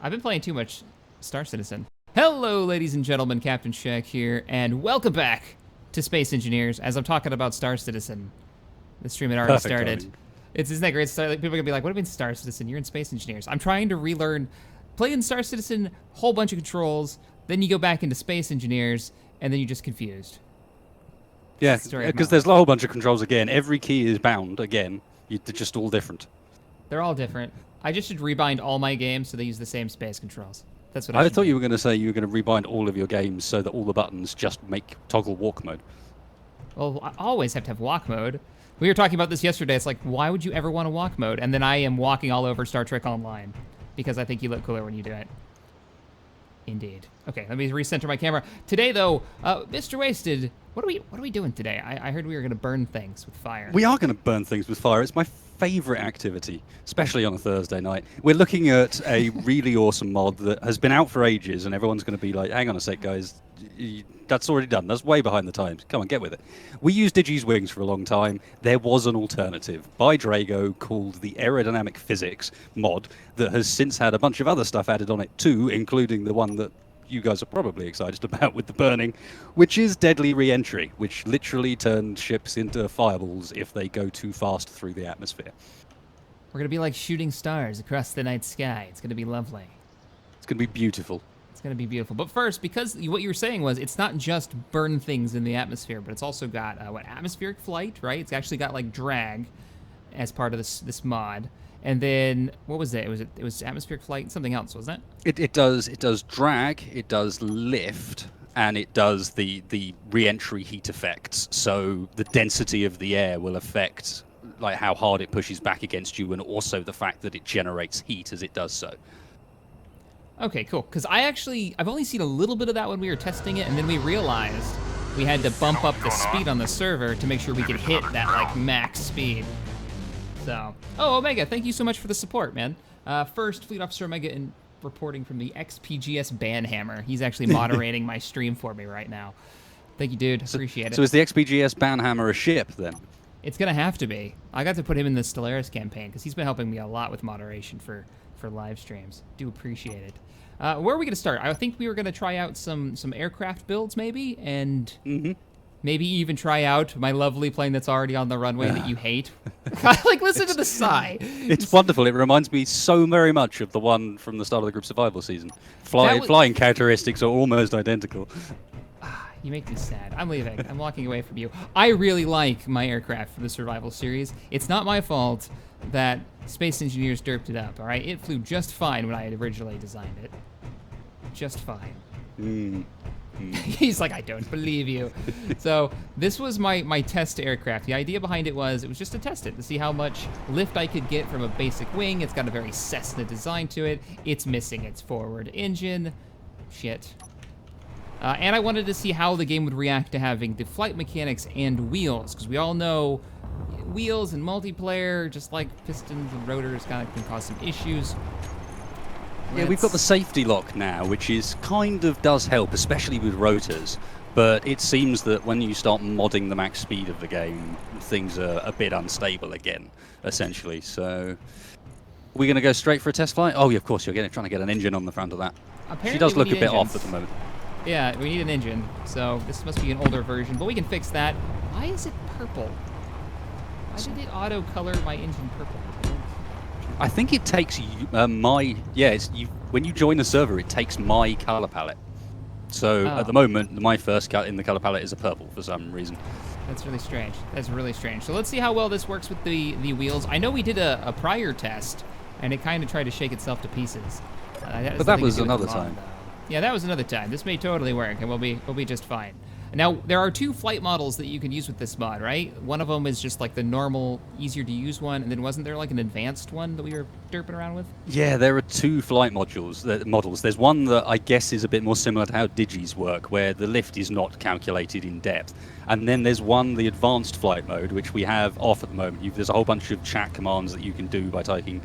I've been playing too much Star Citizen. Hello, ladies and gentlemen, CaptainShack here, and welcome back to Space Engineers as I'm talking about Star Citizen. The stream had already Perfect started. timing. Isn't that great? People are gonna be like, what do you mean Star Citizen? You're in Space Engineers. I'm trying to relearn, playing Star Citizen, whole bunch of controls, then you go back into Space Engineers, and then you're just confused. Yeah, Story of because my there's a whole bunch of controls again. Every key is bound again. They're just all different. They're all different. I just should rebind all my games so they use the same space controls. That's what I I should thought do. you were going to say you were going to rebind all of your games so that all the buttons just make toggle walk mode. Well, I always have to have walk mode. We were talking about this yesterday. It's like, why would you ever want to walk mode? And then I am walking all over Star Trek Online because I think you look cooler when you do it. Indeed. Okay, let me recenter my camera. Today, though, Mr. Wasted, what are we doing today? I heard we were gonna burn things with fire. We are going to burn things with fire. It's my favorite activity, especially on a Thursday night. We're looking at a really awesome mod that has been out for ages, and everyone's going to be like, hang on a sec, guys. That's already done. That's way behind the times. Come on, get with it. We used Digi's Wings for a long time. There was an alternative by Drago called the Aerodynamic Physics mod that has since had a bunch of other stuff added on it too, including the one that you guys are probably excited about with the burning, which is Deadly Reentry, which literally turns ships into fireballs if they go too fast through the atmosphere. We're gonna be like shooting stars across the night sky. It's gonna be lovely. It's going to be beautiful. It's gonna be beautiful. But first, because what you were saying was, it's not just burn things in the atmosphere, but it's also got atmospheric flight, right? It's actually got like drag as part of this mod. And then what was it? It was atmospheric flight and something else, wasn't it? It does drag, it does lift, and it does the re-entry heat effects. So the density of the air will affect like how hard it pushes back against you, and also the fact that it generates heat as it does so. Okay, cool. Because I've only seen a little bit of that when we were testing it, and then we realized we had to bump up the speed on the server to make sure we could hit that like max speed. So, Omega, thank you so much for the support, man. First, Fleet Officer Omega reporting from the XPGS Banhammer. He's actually moderating my stream for me right now. Thank you, dude. Appreciate it. So is the XPGS Banhammer a ship then? It's gonna have to be. I got to put him in the Stellaris campaign because he's been helping me a lot with moderation for live streams. Do appreciate it. Where are we gonna start? I think we were gonna try out some aircraft builds maybe, and maybe even try out my lovely plane that's already on the runway that you hate. Like, listen to the sigh. It's wonderful. It reminds me so very much of the one from the start of the group survival season. Flying characteristics are almost identical. You make me sad. I'm leaving. I'm walking away from you. I really like my aircraft from the survival series. It's not my fault that Space Engineers derped it up, all right? It flew just fine when I had originally designed it. Just fine. He's like, I don't believe you. So this was my test aircraft. The idea behind it was just to test it, to see how much lift I could get from a basic wing. It's got a very Cessna design to it. It's missing its forward engine. Shit. And I wanted to see how the game would react to having the flight mechanics and wheels, because we all know wheels and multiplayer, just like pistons and rotors, kind of can cause some issues. Yeah, we've got the safety lock now, which is does help, especially with rotors. But it seems that when you start modding the max speed of the game, things are a bit unstable again, essentially. So, we're going to go straight for a test flight? Oh, yeah, of course, you're trying to get an engine on the front of that. Apparently She does look a bit engines. off at the moment. Yeah, we need an engine, so this must be an older version, but we can fix that. Why is it purple? Why did it auto-color my engine purple? I think it takes when you join the server, it takes my color palette. So at the moment, my first cut in the color palette is a purple for some reason. That's really strange. That's really strange. So let's see how well this works with the wheels. I know we did a prior test, and it kind of tried to shake itself to pieces. But that was another time. Yeah, that was another time. This may totally work, and we'll be just fine. Now, there are two flight models that you can use with this mod, right? One of them is just like the normal, easier to use one, and then wasn't there like an advanced one that we were derping around with? Yeah, there are two flight models. There's one that I guess is a bit more similar to how Digis work, where the lift is not calculated in depth. And then there's one, the advanced flight mode, which we have off at the moment. There's a whole bunch of chat commands that you can do by typing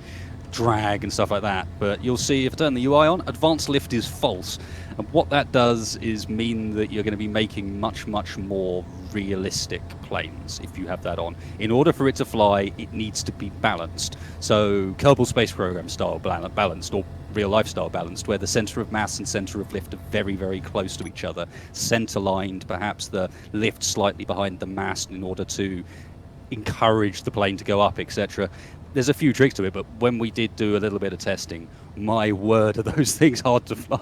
drag and stuff like that, but you'll see if I turn the UI on, advanced lift is false, and what that does is mean that you're going to be making much more realistic planes if you have that on. In order for it to fly, it needs to be balanced, so Kerbal Space Program style balanced, or real lifestyle balanced, where the center of mass and center of lift are very, very close to each other, center lined, perhaps the lift slightly behind the mast in order to encourage the plane to go up, etc. There's a few tricks to it, but when we did do a little bit of testing, my word, are those things hard to fly.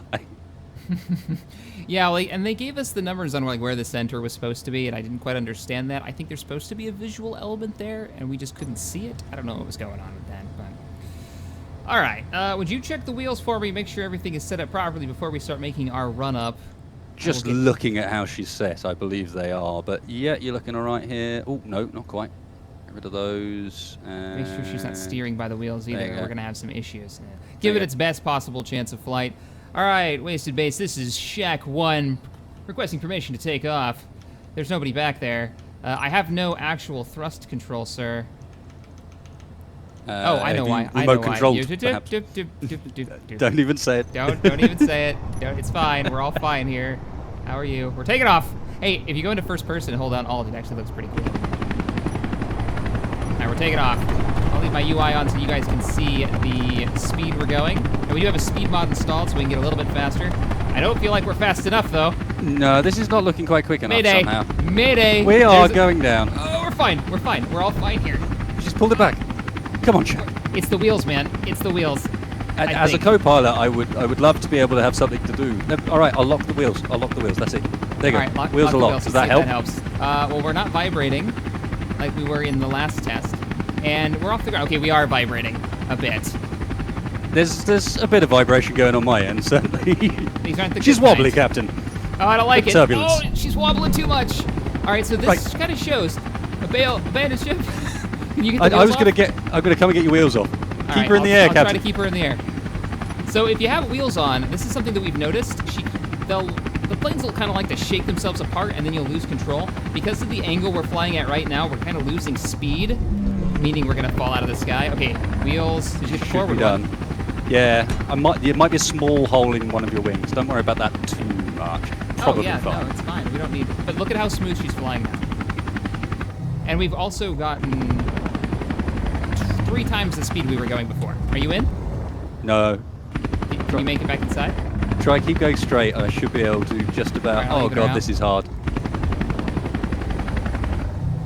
Yeah, and they gave us the numbers on where the center was supposed to be, and I didn't quite understand that. I think there's supposed to be a visual element there, and we just couldn't see it. I don't know what was going on with that, but... All right, would you check the wheels for me, make sure everything is set up properly before we start making our run-up? Just looking at how she's set, I believe they are, but yeah, you're looking all right here. Oh, no, not quite. Get rid of those. Make sure she's not steering by the wheels either. We're going to have some issues. Yeah. Give There it you its best possible chance of flight. All right, Wasted Base, this is Shack 1, requesting permission to take off. There's nobody back there. I have no actual thrust control, sir. Oh, I know why. I know remote controlled, perhaps. Don't even say it. Don't even say it. It's fine. We're all fine here. How are you? We're taking off. Hey, if you go into first person and hold down Alt, it actually looks pretty cool. All right, we're taking off. I'll leave my UI on so you guys can see the speed we're going. And we do have a speed mod installed so we can get a little bit faster. I don't feel like we're fast enough, though. No, this is not looking quite quick enough Mayday. somehow. Mayday. We are going down. Oh, we're fine. We're fine. We're all fine here. You just pulled it back. Come on, Shack. It's the wheels, man. It's the wheels. As a co-pilot, I would love to be able to have something to do. No, all right, I'll lock the wheels. I'll lock the wheels. That's it. There you go. Right, wheels are locked. Does that help? That helps. Well, we're not vibrating like we were in the last test, and we're off the ground. Okay, we are vibrating a bit. There's a bit of vibration going on my end, certainly. These aren't the She's good wobbly, kinds. Captain. Oh, I don't like it. Turbulence. Oh, she's wobbling too much. All right, so this kind of shows abandoned ship. Can you get the wheels off? I'm gonna come and get your wheels off. All Keep her in the air, I'll Captain. try to keep her in the air. So if you have wheels on, this is something that we've noticed. The planes will kind of like to shake themselves apart, and then you'll lose control. Because of the angle we're flying at right now, we're kind of losing speed, meaning we're gonna fall out of the sky. Okay, wheels. Did you get the Should be forward done. one? Yeah, there might be a small hole in one of your wings. Don't worry about that too much. Probably oh yeah, fine. no, it's fine. We don't need. But look at how smooth she's flying now. And we've also gotten 3 times the speed we were going before. Are you in? No. Can you make it back inside? Try keep going straight. I should be able to just about. Right, I'll Oh leave it god, around. this is hard.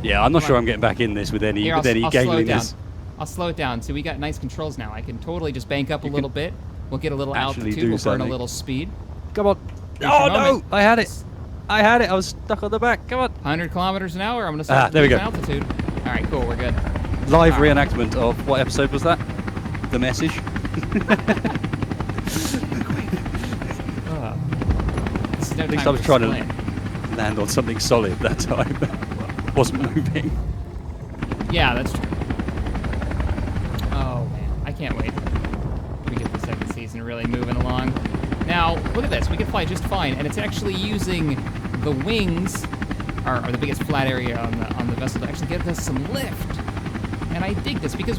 Yeah, I'm not sure I'm getting back in this with any Here, I'll slow it down. gameliness. I'll slow it down. So we got nice controls now. I can totally just bank up a little bit. We'll get a little actually altitude. do We'll burn a something. little speed. Come on. Here's Oh your no! moment. I had it. I was stuck on the back. Come on. 100 kilometers an hour. I'm gonna start there we losing go. altitude. All right, cool. We're good. Live All right. reenactment of what episode was that? The Message. This is no At least time I was trying explain. to land on something solid that time. Wasn't moving. Yeah, that's true. Oh man, I can't wait. We get the second season really moving along. Now, look at this. We can fly just fine, and it's actually using the wings, or the biggest flat area on the vessel, to actually get us some lift. And I dig this because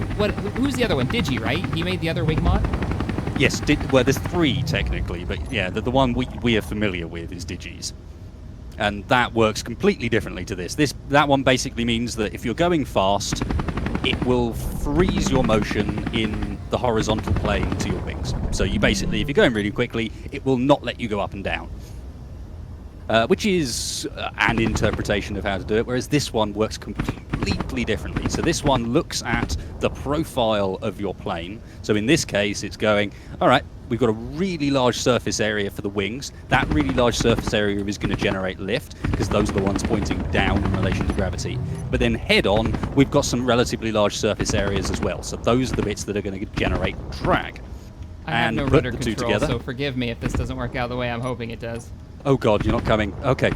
who's the other one? Digi, right? He made the other wing mod. Yes, well, there's 3 technically, but yeah, the one we are familiar with is Digi's. And that works completely differently to this. That one basically means that if you're going fast, it will freeze your motion in the horizontal plane to your wings. So you basically, if you're going really quickly, it will not let you go up and down. Which is an interpretation of how to do it, whereas this one works completely differently. So this one looks at the profile of your plane. So in this case, it's going, all right, we've got a really large surface area for the wings. That really large surface area is going to generate lift, because those are the ones pointing down in relation to gravity. But then head on, we've got some relatively large surface areas as well. So those are the bits that are going to generate drag. I have And no put rudder the 2 control, together. so forgive me if this doesn't work out the way I'm hoping it does. Oh god, you're not coming. Okay.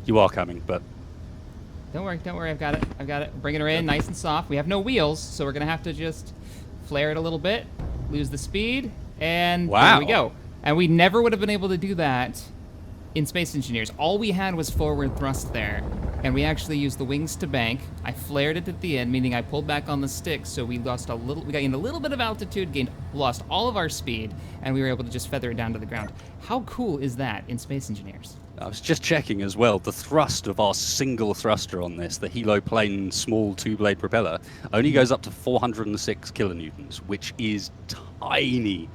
You are coming, but... Don't worry, I've got it. Bringing her in nice and soft. We have no wheels, so we're gonna have to just flare it a little bit, lose the speed, and Wow. there we go. And we never would have been able to do that in Space Engineers. All we had was forward thrust there, and we actually used the wings to bank. I flared it at the end, meaning I pulled back on the stick, so we lost we gained a little bit of altitude, lost all of our speed, and we were able to just feather it down to the ground. How cool is that in Space Engineers? I was just checking as well, the thrust of our single thruster on this, the heliplane small two-blade propeller, only goes up to 406 kilonewtons, which is tiny.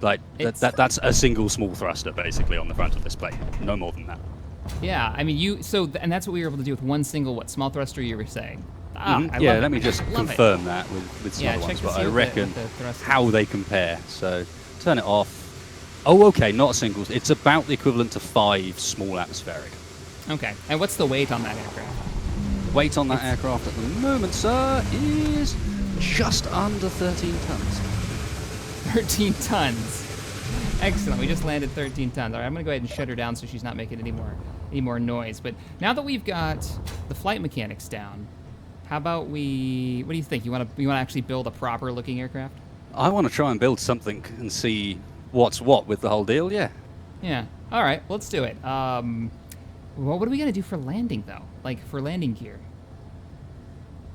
Like, that's a single small thruster, basically, on the front of this plane. No more than that. Yeah, I mean, and that's what we were able to do with one single, small thruster you were saying. Yeah, let me just confirm that with some other ones, but I reckon how they compare. So, turn it off. Oh, okay, not a single. It's about the equivalent to 5 small atmospheric. Okay, and what's the weight on that aircraft? Weight on that aircraft at the moment, sir, is just under 13 tons. 13 tons. Excellent. We just landed 13 tons. All right, I'm going to go ahead and shut her down so she's not making any more noise. But now that we've got the flight mechanics down, how about what do you think? You want to actually build a proper looking aircraft? I want to try and build something and see what's what with the whole deal, yeah. Yeah. All right, let's do it. Well, what are we going to do for landing, though? Like, for landing gear?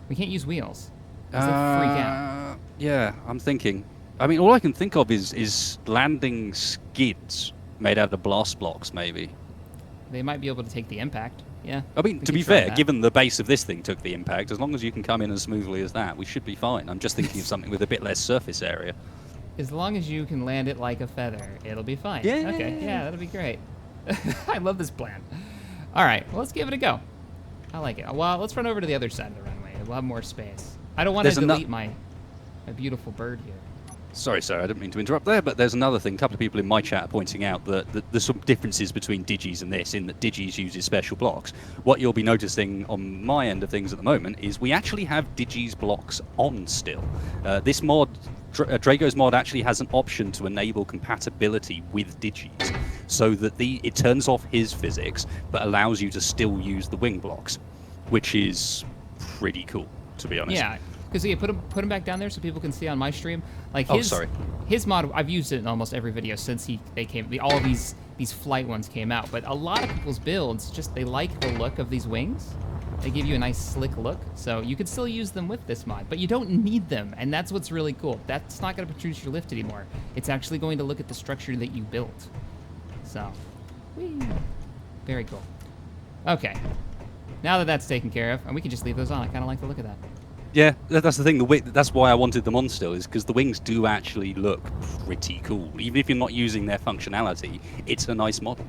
We can't use wheels. Does that freak out? Yeah, I'm thinking. I mean, all I can think of is landing skids made out of blast blocks, maybe. They might be able to take the impact, yeah. I mean, to be fair, given the base of this thing took the impact, as long as you can come in as smoothly as that, we should be fine. I'm just thinking of something with a bit less surface area. As long as you can land it like a feather, it'll be fine. Yeah. Okay, yeah, that'll be great. I love this plan. All right, well, let's give it a go. I like it. Well, let's run over to the other side of the runway. We'll have more space. I don't want to delete my beautiful bird here. Sorry, sir, I didn't mean to interrupt there, but there's another thing. A couple of people in my chat are pointing out that there's some differences between Digis and this, in that Digis uses special blocks. What you'll be noticing on my end of things at the moment is we actually have Digis blocks on still. This mod, Drago's mod, actually has an option to enable compatibility with Digis, so that it turns off his physics, but allows you to still use the wing blocks, which is pretty cool, to be honest. Yeah. Because put him back down there so people can see on my stream. Like his mod, I've used it in almost every video since all of these flight ones came out. But a lot of people's builds they like the look of these wings. They give you a nice slick look, so you could still use them with this mod, but you don't need them, and that's what's really cool. That's not going to produce your lift anymore. It's actually going to look at the structure that you built. So, whee. Very cool. Okay, now that that's taken care of, and we can just leave those on. I kind of like the look of that. Yeah, that's the thing. That's why I wanted them on still, is because the wings do actually look pretty cool. Even if you're not using their functionality, it's a nice model.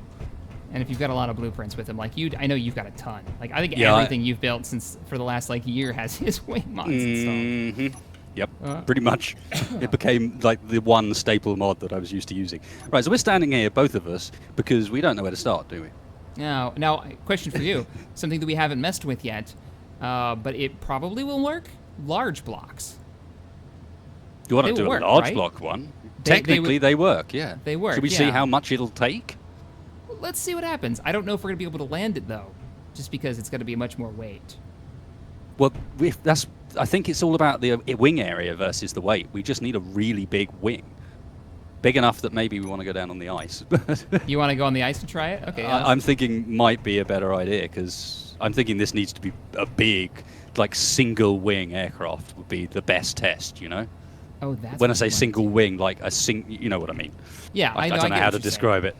And if you've got a lot of blueprints with them, like I know you've got a ton. Like I think everything you've built for the last year has his wing mods installed. Yep, pretty much. It became like the one staple mod that I was used to using. Right, so we're standing here, both of us, because we don't know where to start, do we? Now, question for you. Something that we haven't messed with yet, but it probably will work. Large blocks. You want to do a large block one? Technically, they work, yeah. They work, Should we see how much it'll take? Let's see what happens. I don't know if we're going to be able to land it, though, just because it's going to be much more weight. Well, I think it's all about the wing area versus the weight. We just need a really big wing. Big enough that maybe we want to go down on the ice. You want to go on the ice to try it? Okay. I'm thinking might be a better idea, because I'm thinking this needs to be a big, single wing aircraft would be the best test, you know? Oh, that's when I say single wing, you know what I mean. Yeah, I don't know how to describe it.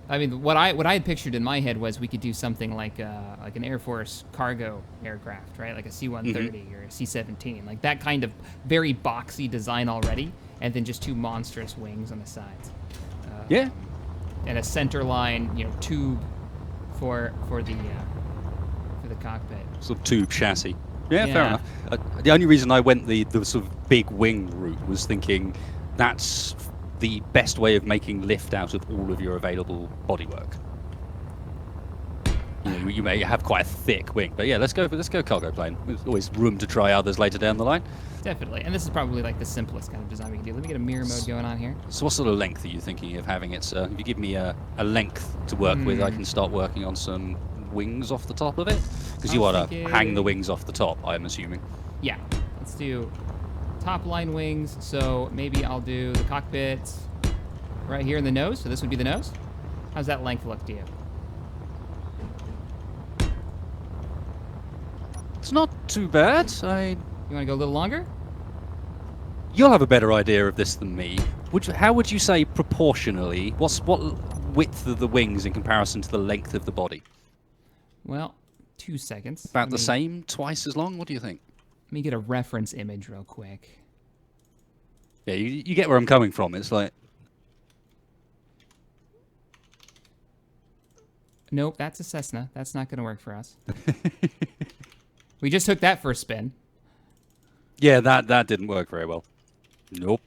I mean, what I had pictured in my head was we could do something like an Air Force cargo aircraft, right? Like a C-130 or a C-17, like that kind of very boxy design already, and then just two monstrous wings on the sides. Yeah. And a center line, tube for the cockpit. Sort of tube chassis. Yeah, fair enough. The only reason I went the sort of big wing route was thinking that's the best way of making lift out of all of your available bodywork. You may have quite a thick wing, but yeah, let's go cargo plane. There's always room to try others later down the line. Definitely, and this is probably the simplest kind of design we can do. Let me get a mirror mode going on here. So what sort of length are you thinking of having it, sir? If you give me a length to work with, I can start working on some wings off the top of it? Because you want to hang the wings off the top, I'm assuming. Yeah, let's do top line wings. So maybe I'll do the cockpit right here in the nose. So this would be the nose. How's that length look to you? It's not too bad. You want to go a little longer? You'll have a better idea of this than me. How would you say proportionally? What width of the wings in comparison to the length of the body? Well, 2 seconds. About the same, twice as long. What do you think? Let me get a reference image real quick. Yeah, you get where I'm coming from. It's like... Nope, that's a Cessna. That's not going to work for us. We just took that for a spin. Yeah, that didn't work very well. Nope.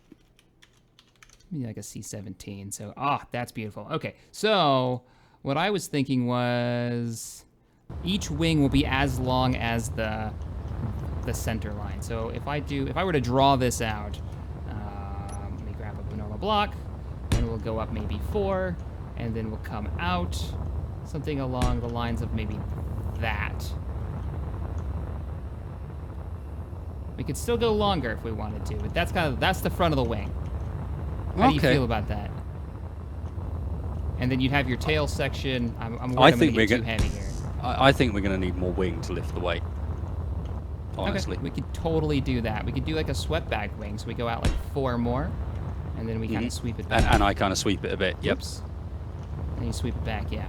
Maybe like a C-17. So, that's beautiful. Okay, so what I was thinking was each wing will be as long as the center line. So if I were to draw this out, let me grab a normal block, and we'll go up maybe 4, and then we'll come out something along the lines of maybe that. We could still go longer if we wanted to, but that's the front of the wing. How do you feel about that? And then you'd have your tail section. I'm worried I'm going to get too heavy here. I think we're going to need more wing to lift the weight. Honestly. Okay, we could totally do that. We could do like a swept back wing, so we go out like 4 more, and then we kind of sweep it back. And I kind of sweep it a bit. Yep. Oops. And you sweep it back, yeah.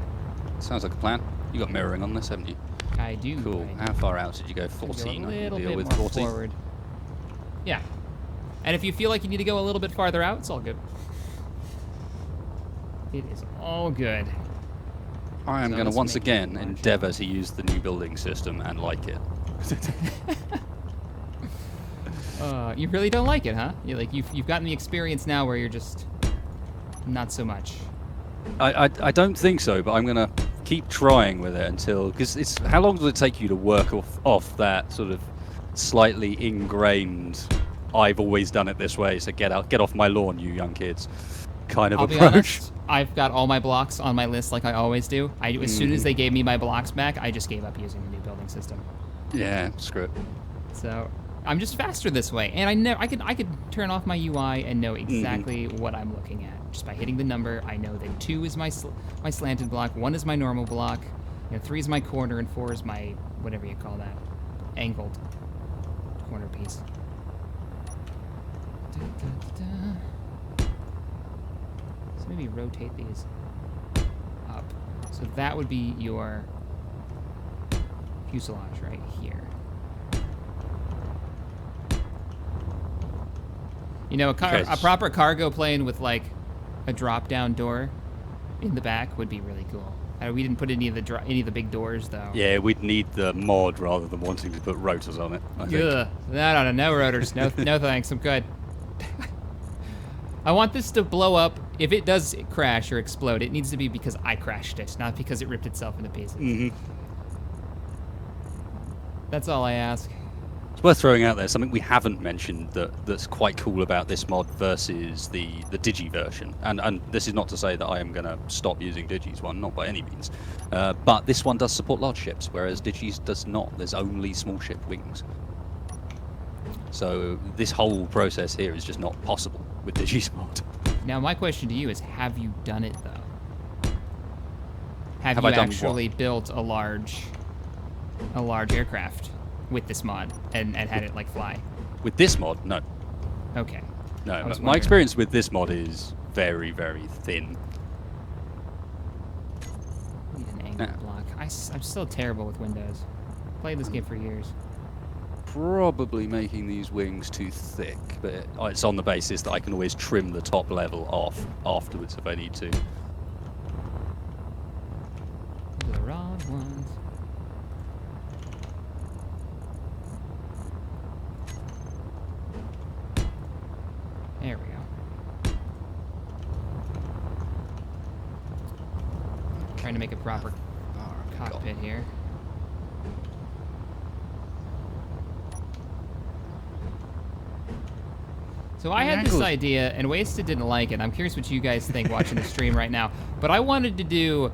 Sounds like a plan. You got mirroring on this, haven't you? I do. Cool. How far out did you go? 14. Go a little deal bit with more 14. forward. Yeah. And if you feel like you need to go a little bit farther out, it's all good. It is all good. I am going to once again endeavour to use the new building system and like it. You really don't like it, huh? You've gotten the experience now where you're just not so much. I don't think so, but I'm going to keep trying with it until... Because how long does it take you to work off that sort of slightly ingrained, I've always done it this way, so get off my lawn, you young kids, kind of approach? I'll be honest, I've got all my blocks on my list like I always do. As soon as they gave me my blocks back, I just gave up using the new building system. Yeah, screw it. So I'm just faster this way, and I could turn off my UI and know exactly what I'm looking at just by hitting the number. I know that 2 is my slanted block, 1 is my normal block, 3 is my corner, and 4 is my whatever you call that, angled corner piece. So maybe rotate these up. So that would be your fuselage right here. A proper cargo plane with like a drop-down door in the back would be really cool. We didn't put any of the big doors though. Yeah, we'd need the mod rather than wanting to put rotors on it, I think. Ugh. No rotors. No thanks. I'm good. I want this to blow up. If it does crash or explode, it needs to be because I crashed it, not because it ripped itself into pieces. That's all I ask. It's worth throwing out there something we haven't mentioned that's quite cool about this mod versus the Digi version. And this is not to say that I am going to stop using Digi's one, not by any means. But this one does support large ships, whereas Digi's does not. There's only small ship wings. So this whole process here is just not possible with Digi's mod. Now my question to you is, have you done it though? Have you actually built a large aircraft with this mod and had it like fly? With this mod, no. Okay. No, my experience with this mod is very, very thin. Need an angle block. I'm still terrible with Windows. Played this game for years. Probably making these wings too thick, but it's on the basis that I can always trim the top level off afterwards if I need to. The wrong ones. There we go. Trying to make a proper cockpit here. So I had this idea, and Wasted didn't like it. I'm curious what you guys think watching the stream right now. But I wanted to do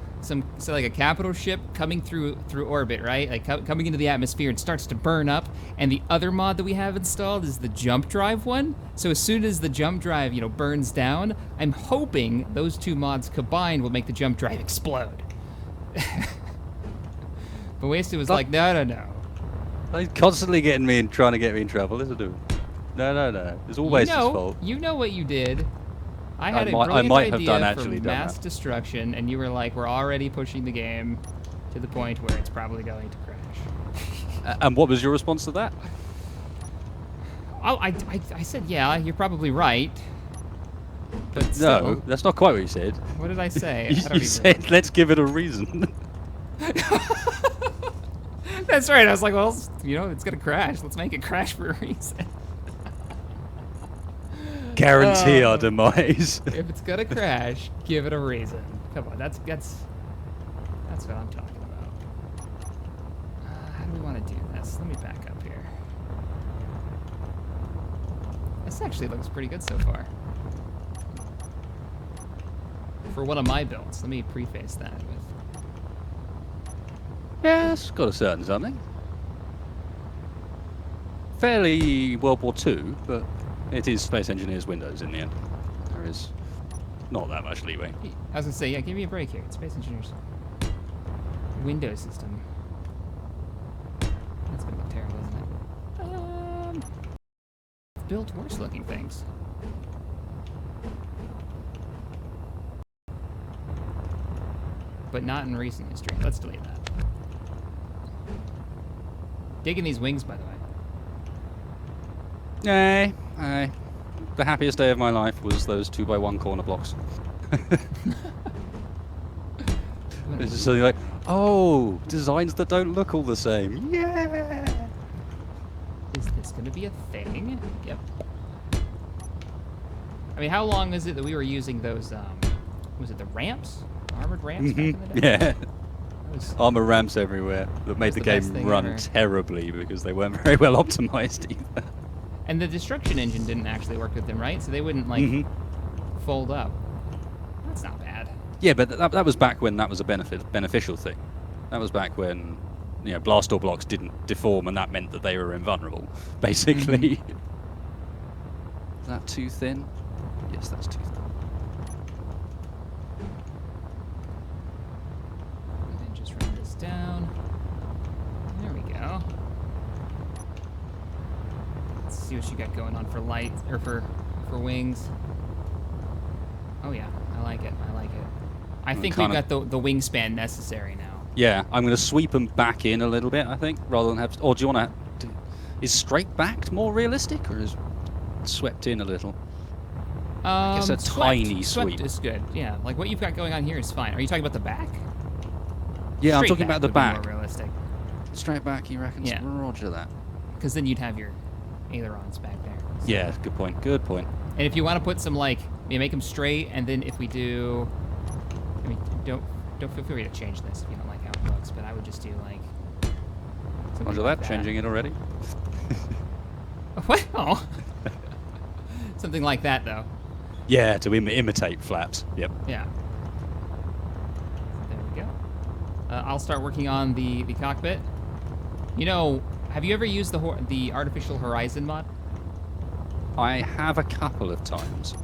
like a capital ship coming through orbit, right? Like coming into the atmosphere and starts to burn up. And the other mod that we have installed is the jump drive one. So as soon as the jump drive, burns down, I'm hoping those 2 mods combined will make the jump drive explode. But Wasted was like, no. He's constantly getting me and trying to get me in trouble, isn't he? No. It's always his fault. You know what you did. I had a I brilliant might have idea actually for done mass that. destruction, and you were like, "We're already pushing the game to the point where it's probably going to crash." And what was your response to that? Oh, I said, "Yeah, you're probably right." But still, No, that's not quite what you said. what did I say? You, I don't you even said, let's give it a reason. That's right. I was like, well, you know, it's gonna crash. Let's make it crash for a reason. Guarantee our demise. If it's gonna crash, give it a reason. Come on, that's what I'm talking about. How do we want to do this? Let me back up here. This actually looks pretty good so far. For one of my builds, let me preface that with. Yeah, it's got a certain something. Fairly World War II, but it is Space Engineers Windows in the end. There is not that much leeway. I was gonna say, yeah, give me a break here. It's Space Engineers. Windows system. That's gonna look terrible, isn't it? Built worse looking things. But not in recent history. Let's delete that. Digging these wings, by the way. Aye. The happiest day of my life was those 2x1 corner blocks. It's just something like, oh, designs that don't look all the same. Yeah! Is this going to be a thing? Yep. I mean, how long is it that we were using those, was it the ramps? Armored ramps back in the day? Yeah. That was, Armor ramps everywhere that made the best game thing run ever. terribly because they weren't very well optimized either. and the destruction engine didn't actually work with them, right? So they wouldn't, like, fold up. That's not bad. Yeah, but that was back when that was a beneficial thing. That was back when, you know, blast door blocks didn't deform and that meant that they were invulnerable, basically. Is that too thin? Yes, that's too thin. And then just run this down. There we go. Let's see what you got going on for light, or for wings. Oh yeah, I like it. I think we've got the wingspan necessary now. Yeah, I'm going to sweep them back in a little bit, I think, rather than have... Or do you want to... Is straight backed more realistic, or is swept in a little? I guess a tiny swept sweep. is good. Yeah, like what you've got going on here is fine. Are you talking about the back? Yeah, I'm Straight talking back about the would be back. More realistic. Straight back, you reckon? Yeah. Roger that. Because then you'd have your ailerons back there. So. Yeah, good point. Good point. And if you want to put some, like, you make them straight, and then if we do, I mean, don't feel free to change this if you don't like how it looks, but I would just do like. Roger like that. Changing it already. What? Oh. Something like that, though. Yeah, to imitate flaps. Yep. Yeah. There we go. I'll start working on the cockpit. You know, have you ever used the artificial horizon mod? I have a couple of times.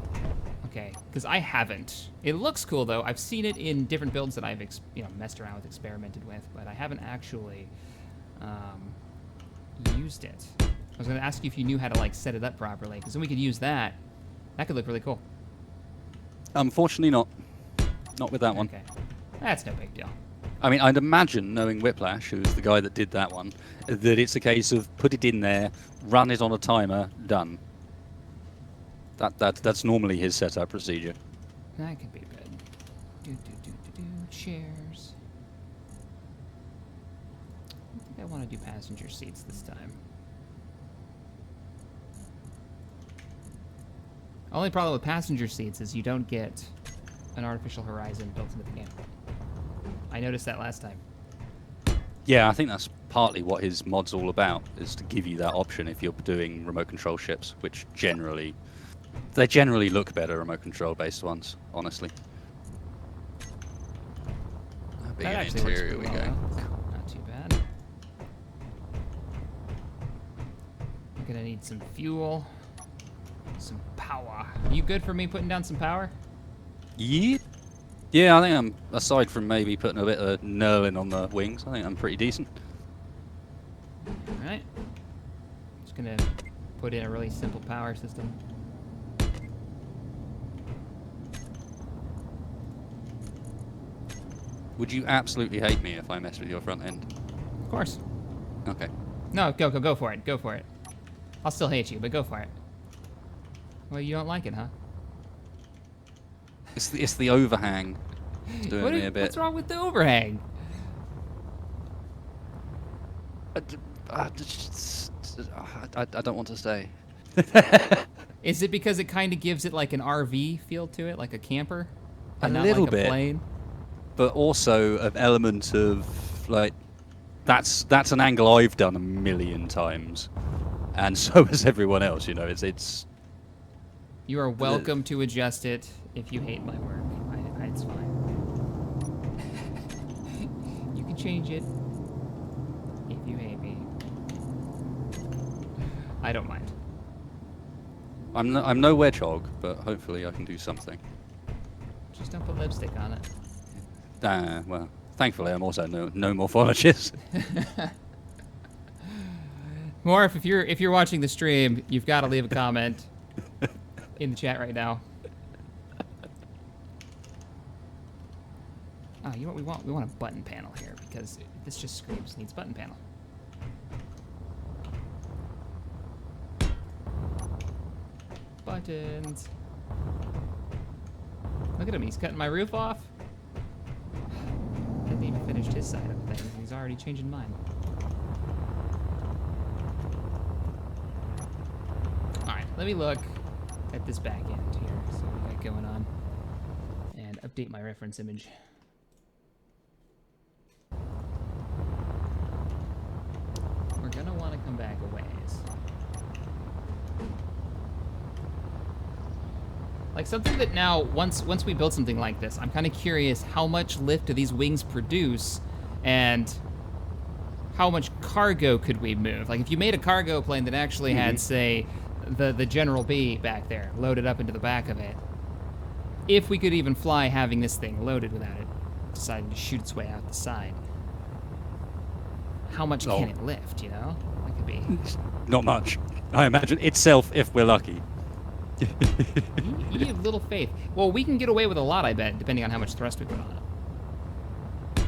Okay, because I haven't. It looks cool though. I've seen it in different builds that I've messed around with, experimented with, but I haven't actually used it. I was going to ask you if you knew how to like set it up properly, because then we could use that. That could look really cool. Unfortunately, not. Not with that one. Okay, that's no big deal. I mean, I'd imagine, knowing Whiplash, who's the guy that did that one, that it's a case of put it in there, run it on a timer, done. That's normally his setup procedure. That could be good. Chairs. I think I want to do passenger seats this time. Only problem with passenger seats is you don't get an artificial horizon built into the game. I noticed that last time. Yeah, I think that's partly what his mod's all about, is to give you that option if you're doing remote control ships, which generally... They generally look better, remote control based ones, honestly. How big That an actually works interior pretty we well, going? though. Not too bad. I'm gonna need some fuel, some power. You good for me putting down some power? Yeah. Yeah, I think I'm, aside from maybe putting a bit of knurling on the wings, I think I'm pretty decent. All right. gonna put in a really simple power system. Would you absolutely hate me if I messed with your front end? Of course. Okay. No, go for it. Go for it. I'll still hate you, but go for it. Well, you don't like it, huh? It's the overhang. It's doing me a bit. What's wrong with the overhang? I don't want to say. Is it because it kind of gives it like an RV feel to it, like a camper? A And not little like bit. a plane? But also an element of like that's an angle I've done a million times, and so has everyone else. You know, it's. You are welcome to adjust it if you hate my work. It's fine. You can change it if you hate me. I don't mind. I'm no wedgehog, but hopefully I can do something. Just don't put lipstick on it. Well, thankfully I'm also no morphologist. Morph, if you're watching the stream, you've got to leave a comment in the chat right now. Oh, you know what we want a button panel here because this just screams needs button panel. Buttons. Look at him, he's cutting my roof off. Hasn't even finished his side of things. He's already changing mine. Alright, let me look at this back end here, see what we got going on. And update my reference image. We're gonna want to come back a ways. Like something that now, once we build something like this, I'm kind of curious how much lift do these wings produce, and how much cargo could we move? Like if you made a cargo plane that actually had, say, the General B back there, loaded up into the back of it, if we could even fly having this thing loaded without it deciding to shoot its way out the side, how much can it lift, you know? That could be... Not much. I imagine itself, if we're lucky. You have little faith. Well, we can get away with a lot, I bet, depending on how much thrust we put on it.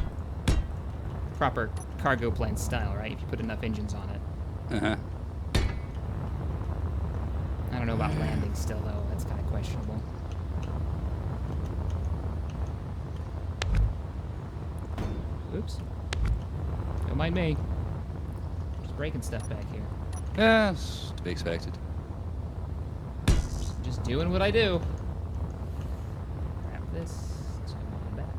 Proper cargo plane style, right? If you put enough engines on it. Uh-huh. I don't know about landing still, though. That's kind of questionable. Oops. Don't mind me. Just breaking stuff back here. Yeah, it's to be expected. Just doing what I do. Grab this. Let's come on back.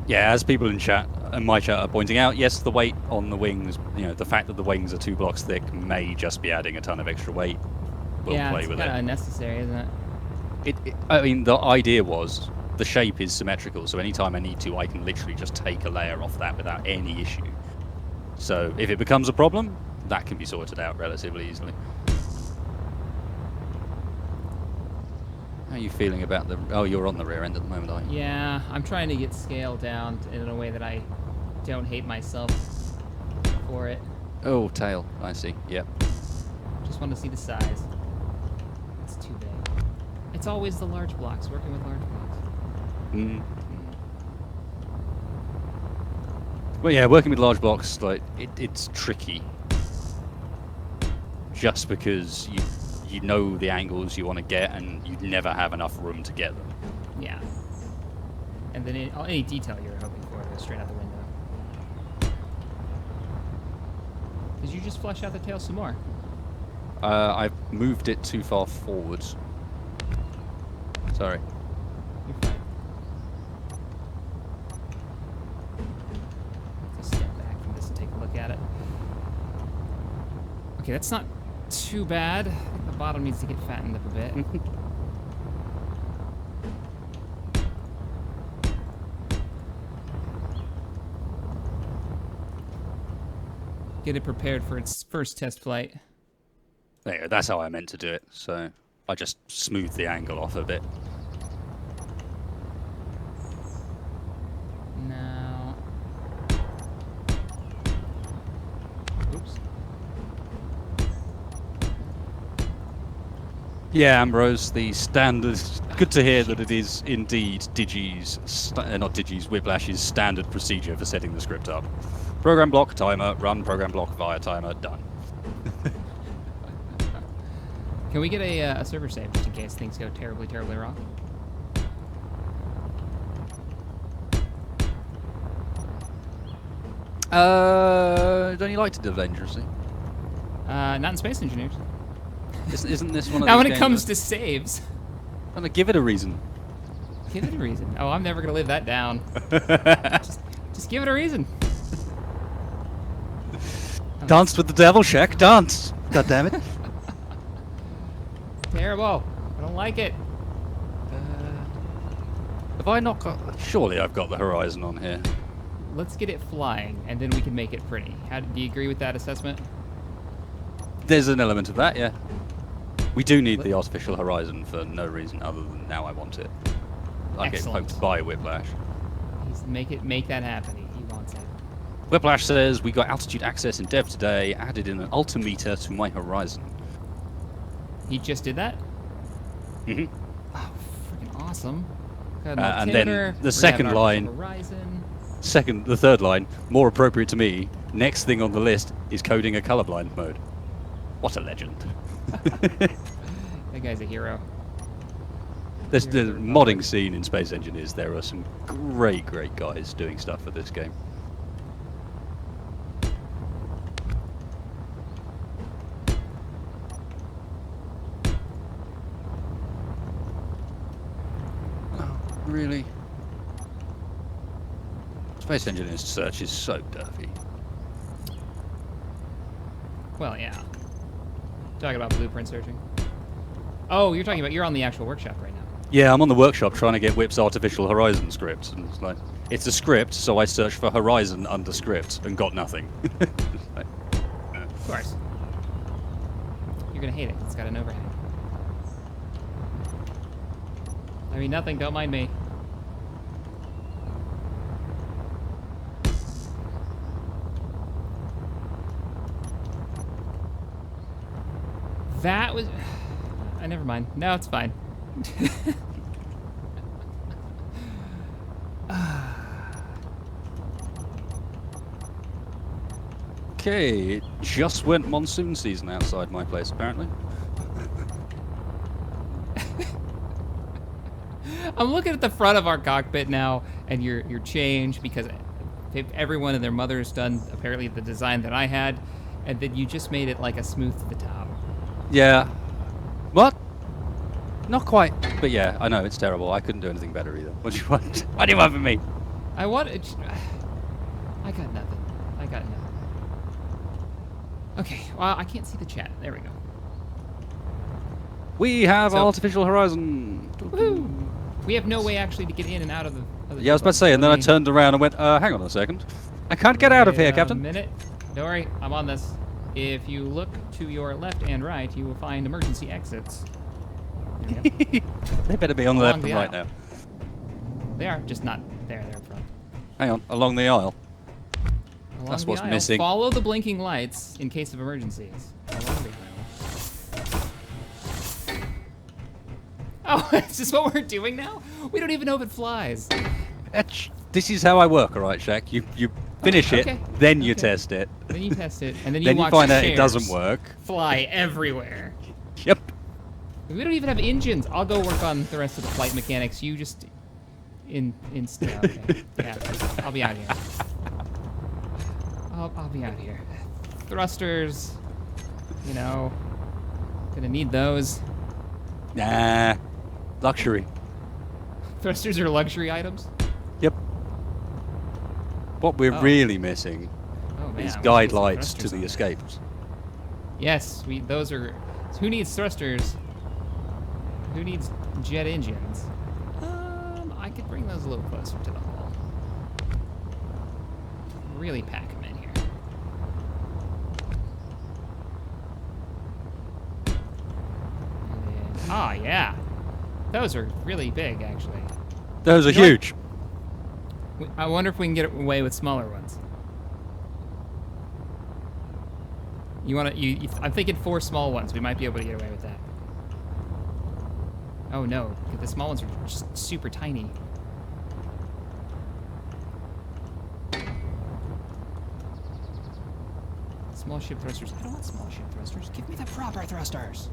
Yeah, as people in chat, and my chat are pointing out, yes, the weight on the wings, you know, the fact that the wings are 2 blocks thick may just be adding a ton of extra weight. We'll play with it. Yeah, it's kind of unnecessary, isn't it? I mean, the idea was the shape is symmetrical, so anytime I need to, I can literally just take a layer off that without any issue. So if it becomes a problem, that can be sorted out relatively easily. How are you feeling about the... Oh, you're on the rear end at the moment, aren't you? Yeah, I'm trying to get scale down in a way that I don't hate myself for it. Oh, tail. I see. Yep. Just want to see the size. It's too big. It's always the large blocks, working with large blocks. Well, yeah, working with large blocks, like, it's tricky. Just because you know the angles you want to get, and you never have enough room to get them. Yeah. And then any detail you're hoping for goes straight out the window. Did you just flush out the tail some more? I've moved it too far forwards. Sorry. You're fine. Let's step back from this and take a look at it. Okay, that's not too bad. I think the bottom needs to get fattened up a bit. Get it prepared for its first test flight. There you go, that's how I meant to do it. So I just smoothed the angle off a bit. Now... Oops. Yeah, Ambrose, the standard. Good to hear that it is indeed Whiplash's standard procedure for setting the script up. Program block, timer, run program block via timer, done. Can we get a server save just in case things go terribly, terribly wrong? Don't you like to do dangerously? Not in Space Engineers. Isn't this one of Now, those when it comes games to saves, I'm gonna give it a reason. give it a reason. Oh, I'm never gonna live that down. just give it a reason. Dance with the devil, Shack. Dance. God damn it. Terrible. I don't like it. Have I not got? Surely I've got the horizon on here. Let's get it flying, and then we can make it pretty. Do you agree with that assessment? There's an element of that, yeah. We do need the artificial horizon for no reason other than now I want it. I'm getting Excellent. poked by Whiplash. Make that happen. He wants it. Whiplash says, we got altitude access in dev today, added in an altimeter to my horizon. He just did that? hmm Oh, freaking awesome. Got an and then altimeter, the we second have an line- artificial horizon. The third line, more appropriate to me, next thing on the list is coding a colorblind mode. What a legend. That guy's a hero. There's the modding scene in Space Engineers. There are some great, great guys doing stuff for this game. Oh, really? Space Engineers search is so dirty. Well, yeah. Talking about blueprint searching. Oh, you're on the actual workshop right now. Yeah, I'm on the workshop trying to get Whip's artificial horizon script, and it's like, it's a script, so I searched for horizon under script and got nothing. Like, Of course. You're gonna hate it. It's got an overhang. I mean, nothing. Don't mind me. That was... never mind. No, it's fine. Okay, it just went monsoon season outside my place, apparently. I'm looking at the front of our cockpit now, and your change, because everyone and their mother's done apparently the design that I had, and then you just made it like a smooth to the top. Yeah. What? Not quite. But yeah, I know, it's terrible. I couldn't do anything better either. What do you want? What do you want from me? I got nothing. I got nothing. Okay, well, I can't see the chat. There we go. We have So- artificial horizon. Woohoo! We have no way actually to get in and out of the... Yeah, I was about to say, and then I turned around and went, hang on a second. I can't get out of here, Wait a Captain. minute. Don't worry, I'm on this. If you look to your left and right, you will find emergency exits. There we go. They better be on the Along left and the right aisle. now. They are, just not there. They're in front. Hang on, along the aisle. Along That's the what's aisle. missing. Follow the blinking lights in case of emergencies. Along the aisle. Oh, is this what we're doing now? We don't even know if it flies. This is how I work, alright, Shaq? You finish it, Okay, then you okay. test it. Then you test it, and then you Then you watch find out it chairs doesn't work. fly everywhere. Yep. We don't even have engines. I'll go work on the rest of the flight mechanics. You just okay. Yeah, I'll be out here. I'll be out here. Thrusters, you know, gonna need those. Nah. Luxury. Thrusters are luxury items. Yep. What we're Oh. really missing Oh man, is we guide need some lights to thrusters the on there. escapes. Yes, those are. Who needs thrusters? Who needs jet engines? I could bring those a little closer to the hull. Really pack them in here. And then, yeah. Those are really big, actually. Those are You know what? huge. I wonder if we can get away with smaller ones. You want to? I'm thinking 4 small ones. We might be able to get away with that. Oh no, the small ones are just super tiny. Small ship thrusters. I don't want small ship thrusters. Give me the proper thrusters.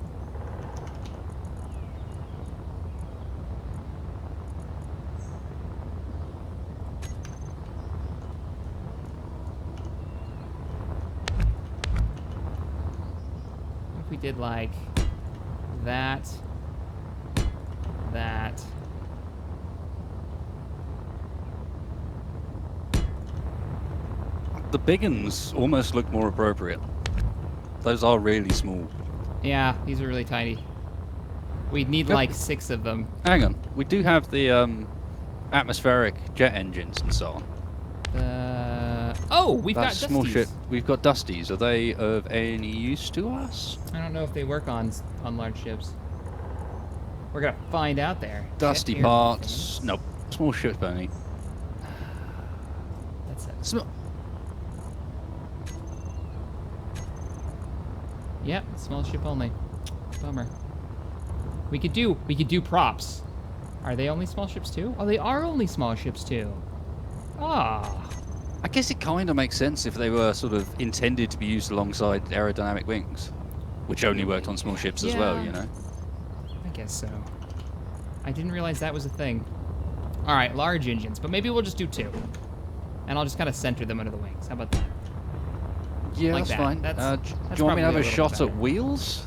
What if we did like that, that. The big ones almost look more appropriate. Those are really small. Yeah, these are really tiny. We'd need like 6 of them. Hang on, we do have the atmospheric jet engines and so on. Oh, we've got That's small Dusties. ship. We've got Dusties. Are they of any use to us? I don't know if they work on large ships. We're gonna find out there. Dusty Jet parts. airplanes. Nope. Small ships only. That's it. Small. Yep, small ship only. Bummer. We could do props. Are they only small ships too? Oh, they are only small ships too. Ah. I guess it kind of makes sense if they were sort of intended to be used alongside aerodynamic wings, which only worked on small ships as well, you know. I guess so. I didn't realize that was a thing. All right, large engines, but maybe we'll just do 2. And I'll just kind of center them under the wings. How about that? Yeah, Like that's that. fine. That's Do you want me to have probably a a little shot better. at wheels?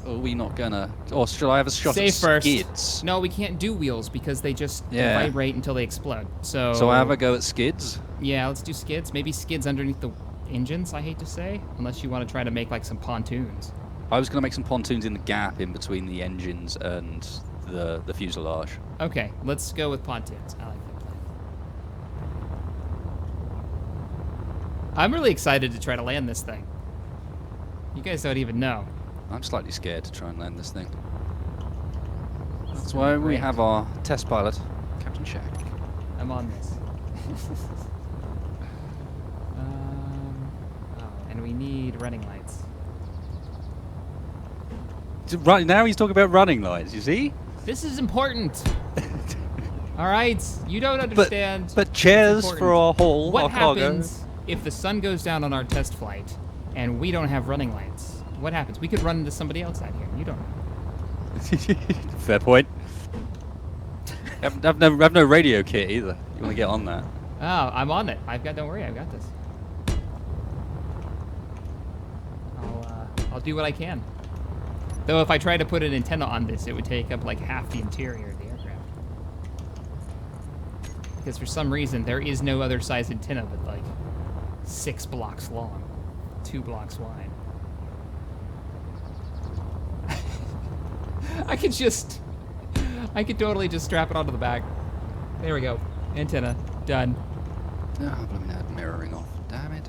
Or are we not gonna? Or should I have a shot Say at first. skids? No, we can't do wheels because they just Yeah. vibrate until they explode. So So I have a go at skids? Yeah, let's do skids. Maybe skids underneath the engines, I hate to say. Unless you want to try to make like some pontoons. I was gonna make some pontoons in the gap in between the engines and the fuselage. Okay, let's go with pontoons. I like that plan. I'm really excited to try to land this thing. You guys don't even know. I'm slightly scared to try and land this thing. That's why we have our test pilot, Captain Shack. I'm on this. Oh, and we need running lights. Right now he's talking about running lights, you see? This is important. All right, you don't understand. But chairs It's for our haul, What our cargo. happens if the sun goes down on our test flight and we don't have running lights? What happens? We could run into somebody else out here. You don't know. Fair point. I've no radio kit either. You want to get on that? Oh, I'm on it. Don't worry, I've got this. I'll do what I can. Though if I try to put an antenna on this, it would take up like half the interior of the aircraft. Because for some reason, there is no other size antenna but like 6 blocks long, 2 blocks wide. I could totally just strap it onto the back. There we go. Antenna. Done. Oh, blooming had mirroring off. Damn it.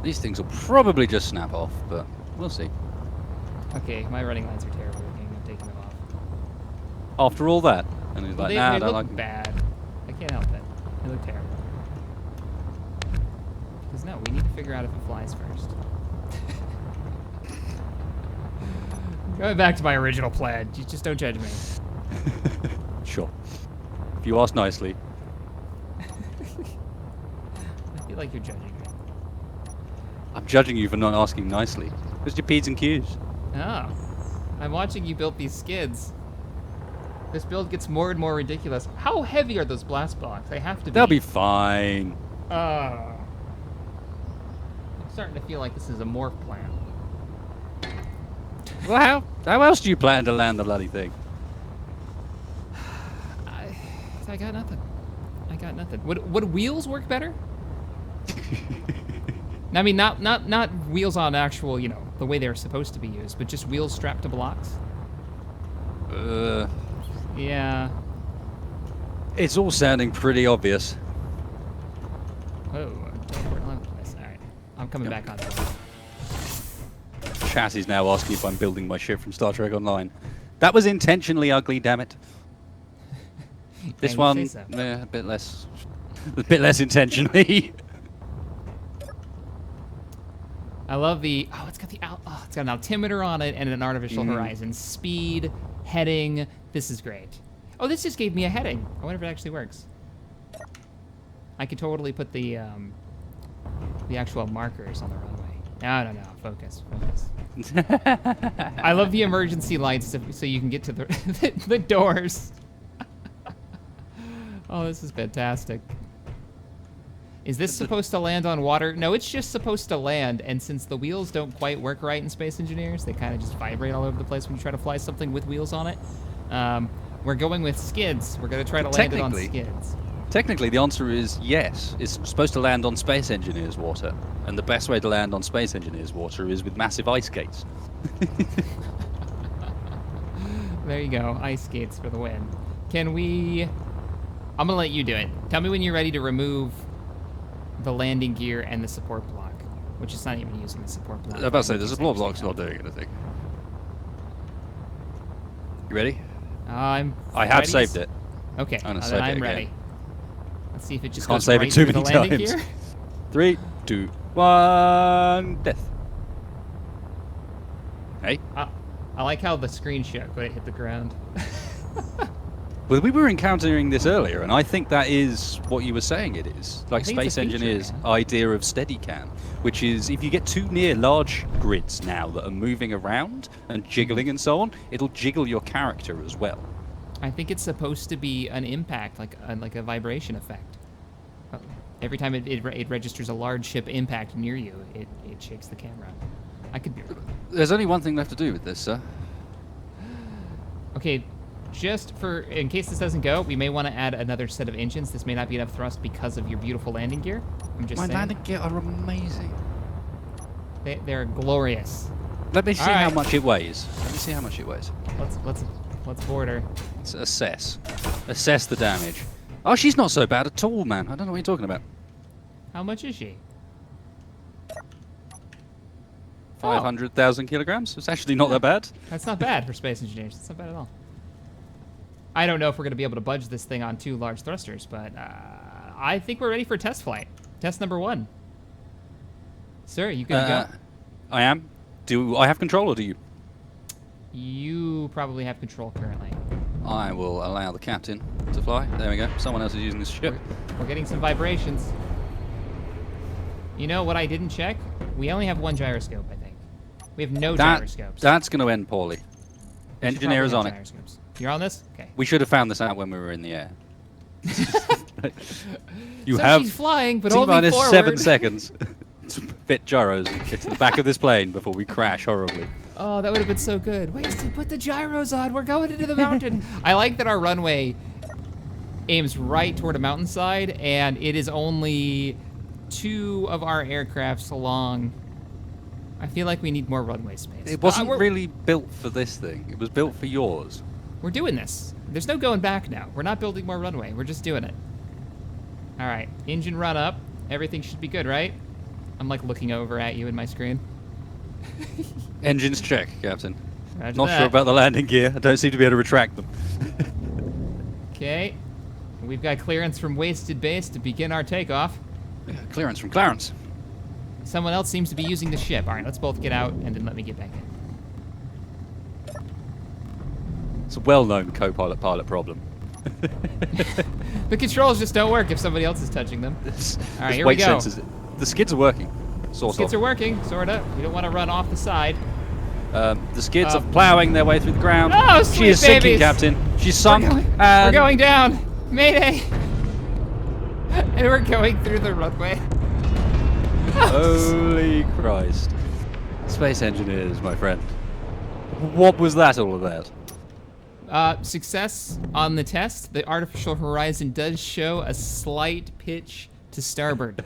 These things will probably just snap off, but we'll see. Okay, my running lights are terrible looking. I'm taking them off. After all that, and he's like, they nah, I look don't like them. bad. I can't help it. They look terrible. Because no, we need to figure out if it flies first. Going back to my original plan. You just don't judge me. Sure. If you ask nicely. I feel like you're judging me. I'm judging you for not asking nicely. Where's your P's and Q's? Oh. I'm watching you build these skids. This build gets more and more ridiculous. How heavy are those blast blocks? They have to be. They'll be fine. I'm starting to feel like this is a morph plan. Well, how else do you plan to land the bloody thing? I got nothing. I got nothing. Would wheels work better? I mean, not wheels on actual, you know, the way they're supposed to be used, but just wheels strapped to blocks. Yeah. It's all sounding pretty obvious. Oh, teleport all over the place. All right, I'm coming back on board. Chat is now asking if I'm building my ship from Star Trek Online. That was intentionally ugly, damn it. This And one, you say so. a bit less intentionally. I love the, oh, it's got it's got an altimeter on it and an artificial horizon. Speed, heading, this is great. Oh, this just gave me a heading. I wonder if it actually works. I could totally put the actual markers on the runway. No, focus. I love the emergency lights so you can get to the doors. Oh, this is fantastic. Is this supposed to land on water? No, it's just supposed to land, and since the wheels don't quite work right in Space Engineers, they kind of just vibrate all over the place when you try to fly something with wheels on it. We're going with skids. We're going to try to land it on skids. Technically, the answer is yes. It's supposed to land on Space Engineers water, and the best way to land on Space Engineers water is with massive ice skates. There you go, ice skates for the win. Can we... I'm going to let you do it. Tell me when you're ready to remove the landing gear and the support block, which is not even using the support block. I was about to say, the support block's not doing anything. You ready? I have saved it. Okay, I'm then I'm ready. Let's see if it just Can't goes save right it too through the many landing times. gear. 3, 2, 1, death. Hey. I like how the screen shook when it hit the ground. Well, we were encountering this earlier, and I think that is what you were saying it is. Like Space Engineers' idea of Steadicam, which is if you get too near large grids now that are moving around and jiggling and so on, it'll jiggle your character as well. I think it's supposed to be an impact, like a vibration effect. Every time it registers a large ship impact near you, it shakes the camera. I could be wrong. There's only one thing left to do with this, sir. Okay, just in case this doesn't go, we may want to add another set of engines. This may not be enough thrust because of your beautiful landing gear. I'm just saying. My landing gear are amazing. They're glorious. Let me see how much it weighs. Let me see how much it weighs. Let's board her. Let's assess the damage. Oh, she's not so bad at all, man. I don't know what you're talking about. How much is she? 500,000 kilograms. It's actually not that bad. That's not bad for Space Engineers. It's not bad at all. I don't know if we're going to be able to budge this thing on 2 large thrusters, but I think we're ready for test flight. Test number 1. Sir, you can go. I am. Do I have control, or do you? You probably have control currently. I will allow the captain to fly. There we go. Someone else is using this ship. We're getting some vibrations. You know what I didn't check? We only have 1 gyroscope, I think. We have no gyroscopes. That's going to end poorly. Engineer is on it. Gyroscopes. You're on this? Okay. We should have found this out when we were in the air. You so have she's flying, but only forward. 7 seconds to fit gyros and get to the back of this plane before we crash horribly. Oh, that would have been so good. Wasted, put the gyros on. We're going into the mountain. I like that our runway aims right toward a mountainside, and it is only 2 of our aircrafts long. I feel like we need more runway space. It wasn't really built for this thing. It was built for yours. We're doing this. There's no going back now. We're not building more runway. We're just doing it. All right, engine run up. Everything should be good, right? I'm like looking over at you in my screen. Engines check, Captain. Roger Not that. sure about the landing gear. I don't seem to be able to retract them. Okay. We've got clearance from Wasted Base to begin our takeoff. Clearance from Clarence. Someone else seems to be using the ship. All right, let's both get out and then let me get back in. It's a well-known co-pilot pilot problem. The controls just don't work if somebody else is touching them. All right, here we weight go. sensors. The skids are working. Sort of. Skids are working, sort of. We don't want to run off the side. The skids are ploughing their way through the ground. Oh, she is sweet sinking, babies. Captain. She's sunk. We're going down. Mayday. And we're going through the runway. Holy Christ. Space Engineers, my friend. What was that all about? Success on the test. The artificial horizon does show a slight pitch to starboard.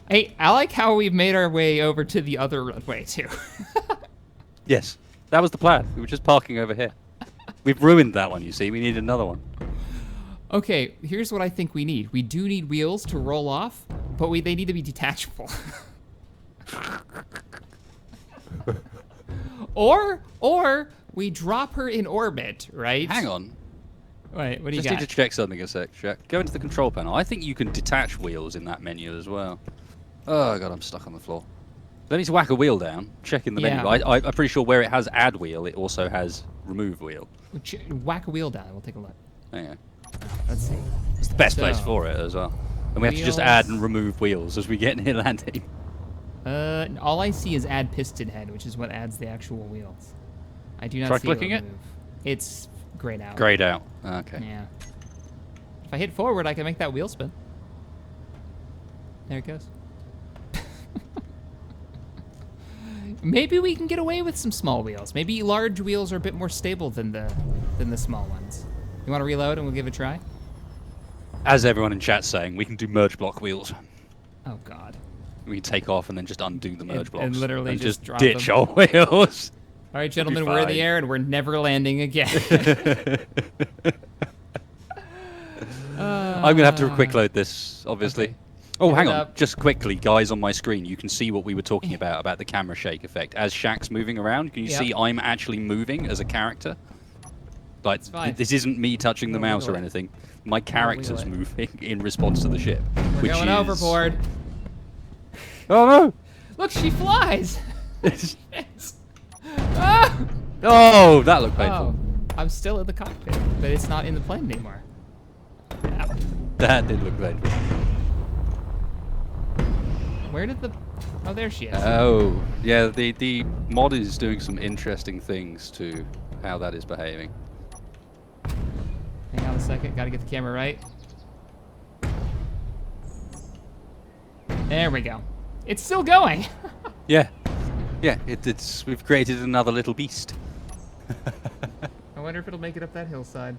Hey, I like how we've made our way over to the other runway, too. Yes, that was the plan. We were just parking over here. We've ruined that one, you see. We need another one. Okay, here's what I think we need. We do need wheels to roll off, but they need to be detachable. Or we drop her in orbit, right? Hang on. Wait, what do you Just got? need to check something a sec, Jack. Go into the control panel. I think you can detach wheels in that menu as well. Oh god, I'm stuck on the floor. Let me just whack a wheel down, check in the menu. Yeah. I'm pretty sure where it has add wheel, it also has remove wheel. Whack a wheel down. We'll take a look. There you go. Let's see. It's the best place So, for it as well. And we have to just wheels. add and remove wheels as we get near landing. All I see is add piston head, which is what adds the actual wheels. I do not Try see clicking it? remove. It's grayed out. Grayed out. Okay. Yeah. If I hit forward, I can make that wheel spin. There it goes. Maybe we can get away with some small wheels. Maybe large wheels are a bit more stable than the small ones. You want to reload and we'll give it a try? As everyone in chat's saying, we can do merge block wheels. Oh God. We can take off and then just undo the merge blocks. And literally and just drop ditch them. our wheels. All right, gentlemen, we're in the fine. air and we're never landing again. I'm gonna have to quick load this, obviously. Okay. Oh, Give hang it on. up. Just quickly, guys, on my screen, you can see what we were talking about the camera shake effect. As Shack's moving around, can you Yep. see I'm actually moving as a character? Like, fine. this isn't me touching the We'll mouse or wiggle it. anything. My character's wiggle it. moving in response to the ship. We're which going is... overboard. Oh, Look, she flies. no! Ah! Oh, that looked painful. Oh, I'm still in the cockpit, but it's not in the plane anymore. Ow. That did look painful. Where did the... Oh, there she is. Oh, yeah, the mod is doing some interesting things to how that is behaving. Hang on a second. Gotta get the camera right. There we go. It's still going. Yeah. Yeah, we've created another little beast. I wonder if it'll make it up that hillside.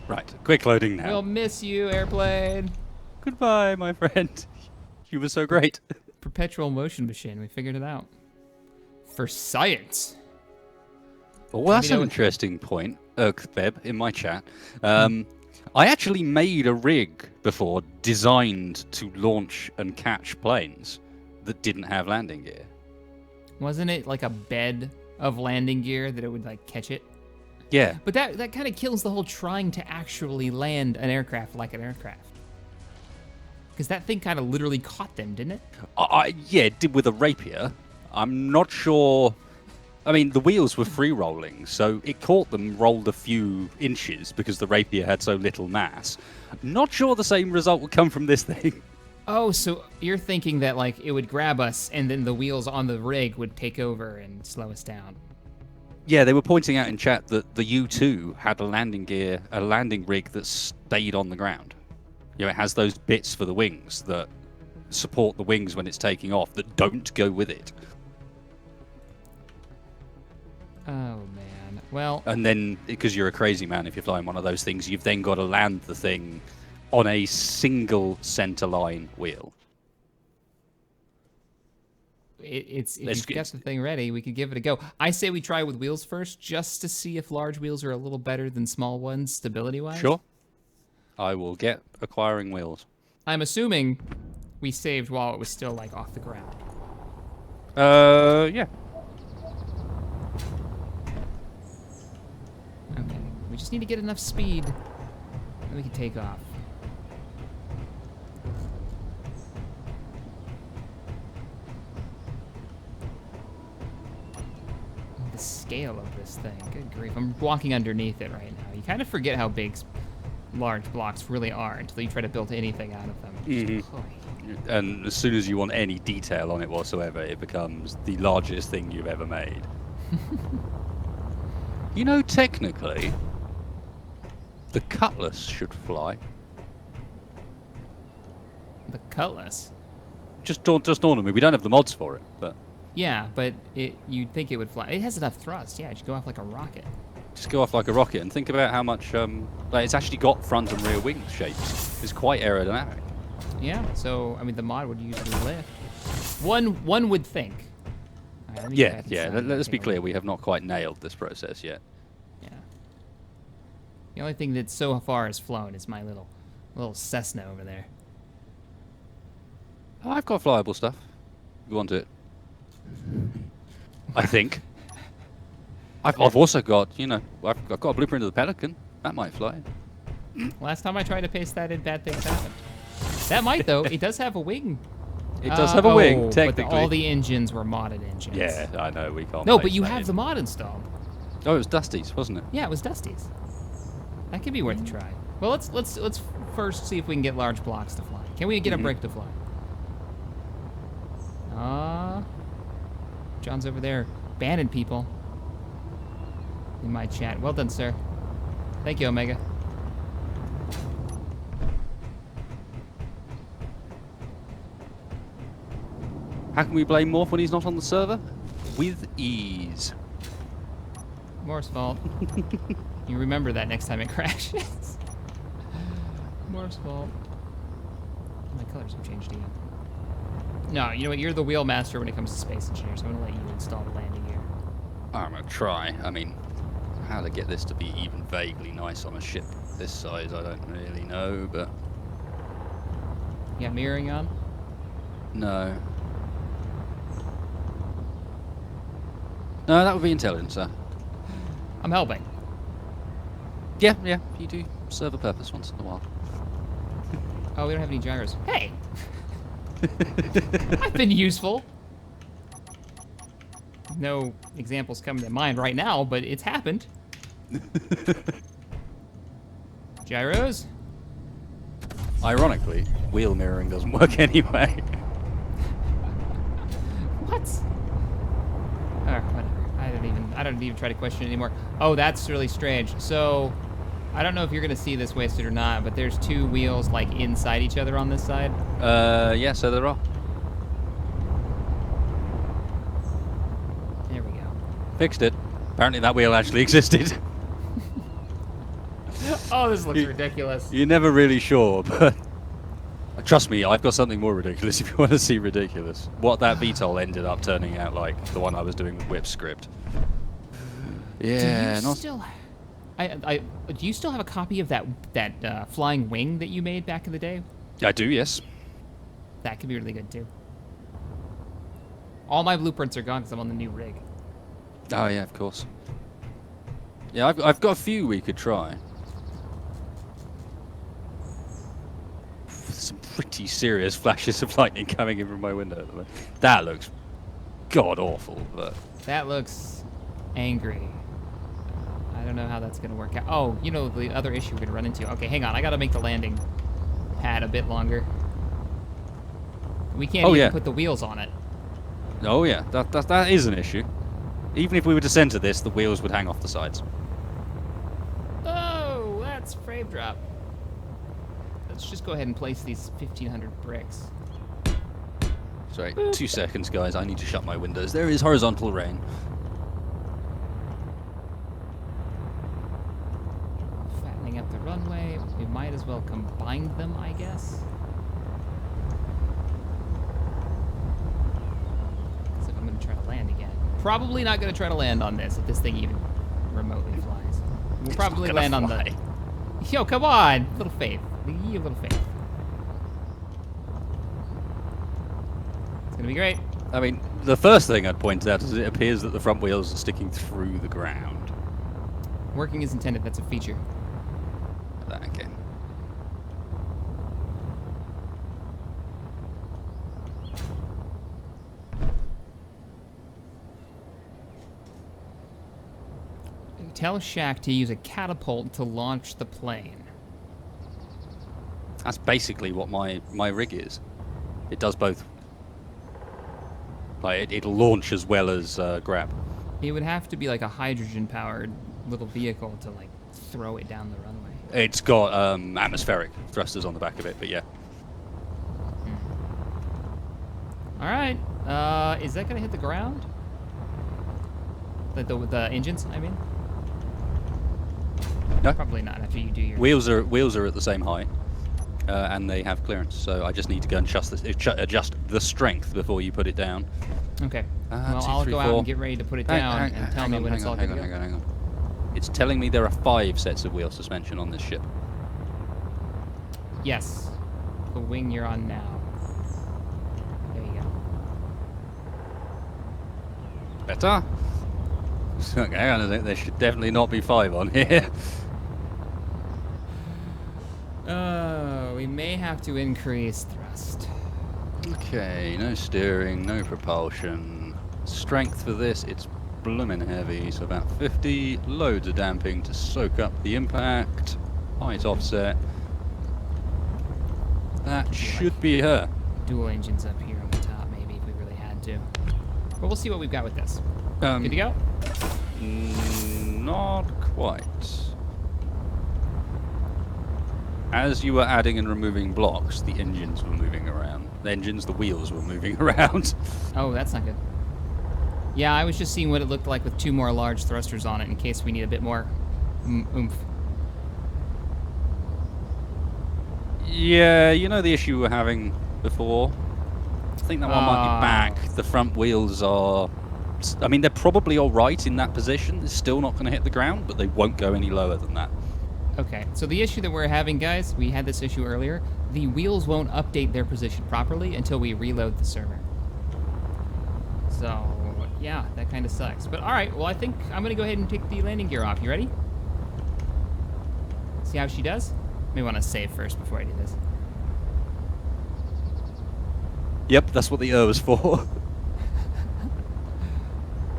Right, quick loading now. We'll miss you, airplane. Goodbye, my friend. You were so great. Perpetual motion machine. We figured it out. For science. Well, that's know an what- interesting point, Beb, in my chat. I actually made a rig before designed to launch and catch planes that didn't have landing gear. Wasn't it like a bed of landing gear that it would like catch it? Yeah. But that kind of kills the whole trying to actually land an aircraft like an aircraft. Because that thing kind of literally caught them, didn't it? Yeah, it did with a rapier. I'm not sure. I mean, the wheels were free rolling, so it caught them, rolled a few inches because the rapier had so little mass. Not sure the same result would come from this thing. Oh, so you're thinking that like it would grab us and then the wheels on the rig would take over and slow us down. Yeah, they were pointing out in chat that the U2 had a landing rig that stayed on the ground. You know, it has those bits for the wings that support the wings when it's taking off that don't go with it. Oh man. Well, And then, because you're a crazy man, if you're flying one of those things, you've then got to land the thing on a single center line wheel. if Let's you've get- got the thing ready, we could give it a go. I say we try with wheels first, just to see if large wheels are a little better than small ones, stability-wise. Sure. I will get acquiring wheels. I'm assuming we saved while it was still like off the ground. Yeah. Okay. We just need to get enough speed, and we can take off. The scale of this thing, good grief. I'm walking underneath it right now. You kind of forget how big large blocks really are until you try to build anything out of them. Mhm. Oy. And as soon as you want any detail on it whatsoever, it becomes the largest thing you've ever made. You know, technically, the Cutlass should fly. The Cutlass. Just dawned on me. We don't have the mods for it, but Yeah, but you'd think it would fly. It has enough thrust. Yeah, it should go off like a rocket. just go off like a rocket and think about how much. Like it's actually got front and rear wing shapes. It's quite aerodynamic. Yeah, so I mean the mod would usually lift. One would think. All right, let me get Yeah, back yeah. inside. Let's be Okay, clear. We have not quite nailed this process yet. Yeah. The only thing that so far has flown is my little Cessna over there. I've got flyable stuff. If you want it? I think. I've also got, you know, I've got a blueprint of the Pelican. That might fly. Last time I tried to paste that in, bad things happened. That might, though. It does have a wing. It does have a wing, but technically. all the engines were modded engines. Yeah, I know, we can't. No, place but you that have in. the mod installed. Oh, it was Dusty's, wasn't it? Yeah, it was Dusty's. That could be worth a try. Well, let's first see if we can get large blocks to fly. Can we get a brick to fly? John's over there banning people in my chat. Well done, sir. Thank you, Omega. How can we blame Morph when he's not on the server? With ease. Moore's fault. You remember that next time it crashes. Moore's fault. My colors have changed again. No, you know what? You're the wheel master when it comes to space engineers. I'm gonna let you install the landing gear. I'm gonna try. I mean, how to get this to be even vaguely nice on a ship this size, I don't really know, but... You got mirroring on? No. No, that would be intelligent, sir. I'm helping. Yeah, you do serve a purpose once in a while. Oh, we don't have any gyros. Hey! I've been useful. No examples coming to mind right now, but it's happened. Gyros? Ironically, wheel mirroring doesn't work anyway. What? Whatever. I don't even try to question it anymore. Oh, that's really strange. So, I don't know if you're gonna see this wasted or not, but there's two wheels like inside each other on this side. Yeah, so there are. There we go. Fixed it. Apparently that wheel actually existed. Oh, this looks ridiculous. You're never really sure, but trust me, I've got something more ridiculous if you want to see ridiculous. What that VTOL ended up turning out like, the one I was doing with Whip script. Yeah, do you still, do you still have a copy of that flying wing that you made back in the day? I do, yes. That could be really good too. All my blueprints are gone because I'm on the new rig. Oh yeah, of course. Yeah, I've got a few we could try. Some pretty serious flashes of lightning coming in from my window at the moment. That looks god awful, but that looks angry. I don't know how that's gonna work out. Oh, you know the other issue we're gonna run into. Okay, hang on. I gotta make the landing pad a bit longer. We can't even put the wheels on it. Oh yeah, that is an issue. Even if we were to center this, the wheels would hang off the sides. Oh, that's frame drop. Let's just go ahead and place these 1,500 bricks. Sorry, 2 seconds, guys. I need to shut my windows. There is horizontal rain. Fattening up the runway. We might as well combine them, I guess. Because if I'm going to try to land again. Probably not going to try to land on this if this thing even remotely flies. We'll probably land on the... Yo, come on! Little faith. A little faith. It's going to be great. I mean, the first thing I'd point out is it appears that the front wheels are sticking through the ground. Working as intended. That's a feature. Okay. Tell Shack to use a catapult to launch the plane. That's basically what my rig is. It does both. Like it'll launch as well as grab. It would have to be like a hydrogen-powered little vehicle to like throw it down the runway. It's got atmospheric thrusters on the back of it, but yeah. All right. Is that gonna hit the ground? The engines, I mean. No. Probably not after you do your... Wheels are at the same height, and they have clearance. So I just need to go and adjust the strength before you put it down. Okay. Well, 2, I'll 3, go 4. out and get ready to put it down and tell me when it's all good to go. Hang on. It's telling me there are 5 sets of wheel suspension on this ship. Yes. The wing you're on now. There you go. Better? Okay, hang on, there should definitely not be 5 on here. We may have to increase thrust. Okay, no steering, no propulsion. Strength for this, it's bloomin' heavy, so about 50. Loads of damping to soak up the impact. Height offset. That should be her. Dual engines up here on the top, maybe, if we really had to. But we'll see what we've got with this. Good to go? Not quite. As you were adding and removing blocks, the engines were moving around. The wheels were moving around. Oh, that's not good. Yeah, I was just seeing what it looked like with 2 more large thrusters on it in case we need a bit more oomph. Yeah, you know the issue we were having before? I think that one might be back. The front wheels are... I mean, they're probably all right in that position. They're still not going to hit the ground, but they won't go any lower than that. Okay, so the issue that we're having, guys, we had this issue earlier. The wheels won't update their position properly until we reload the server. So, yeah, that kind of sucks. But all right, well, I think I'm going to go ahead and take the landing gear off. You ready? See how she does? May want to save first before I do this. Yep, that's what the was for.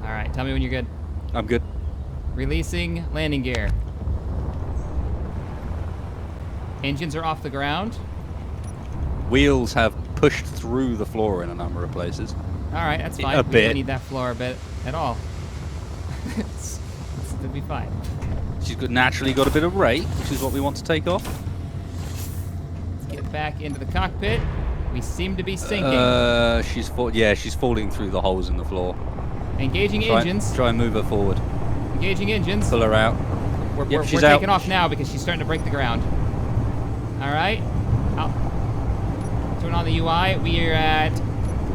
All right, tell me when you're good. I'm good. Releasing landing gear. Engines are off the ground. Wheels have pushed through the floor in a number of places. All right, that's fine. A We bit. don't need that floor a bit at all. It'll be fine. She's naturally got a bit of rate, which is what we want to take off. Let's get back into the cockpit. We seem to be sinking. She's falling through the holes in the floor. Engaging engines. Try and move her forward. Engaging engines. Pull her out. We're She's out. taking off now because she's starting to break the ground. All right. Turn on the UI. We are at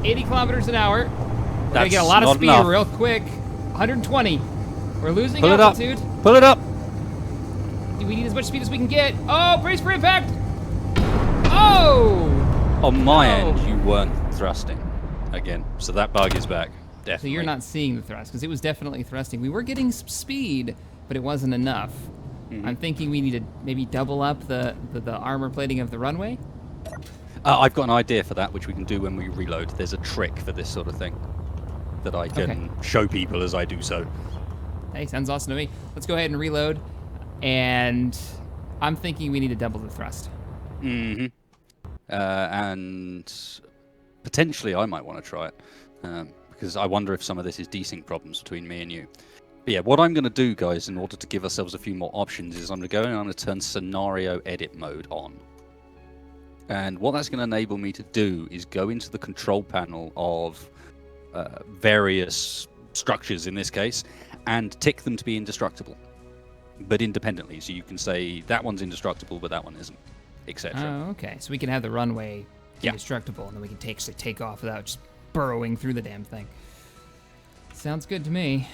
80 kilometers an hour. We're going to get a lot of speed real quick. 120. We're losing altitude. Pull it up. Do we need as much speed as we can get? Oh, brace for impact. Oh! On my end, you weren't thrusting again, so that bug is back. Definitely. So you're not seeing the thrust, because it was definitely thrusting. We were getting some speed, but it wasn't enough. I'm thinking we need to maybe double up the armor plating of the runway. I've got an idea for that, which we can do when we reload. There's a trick for this sort of thing that I can show people as I do so. Hey, sounds awesome to me. Let's go ahead and reload. And I'm thinking we need to double the thrust. And potentially I might want to try it, because I wonder if some of this is desync problems between me and you. But yeah, what I'm going to do, guys, in order to give ourselves a few more options, is I'm going to go and I'm going to turn scenario edit mode on. And what that's going to enable me to do is go into the control panel of various structures in this case, and tick them to be indestructible, but independently. So you can say that one's indestructible, but that one isn't, etc. Oh, okay. So we can have the runway indestructible, and then we can take off without just burrowing through the damn thing. Sounds good to me.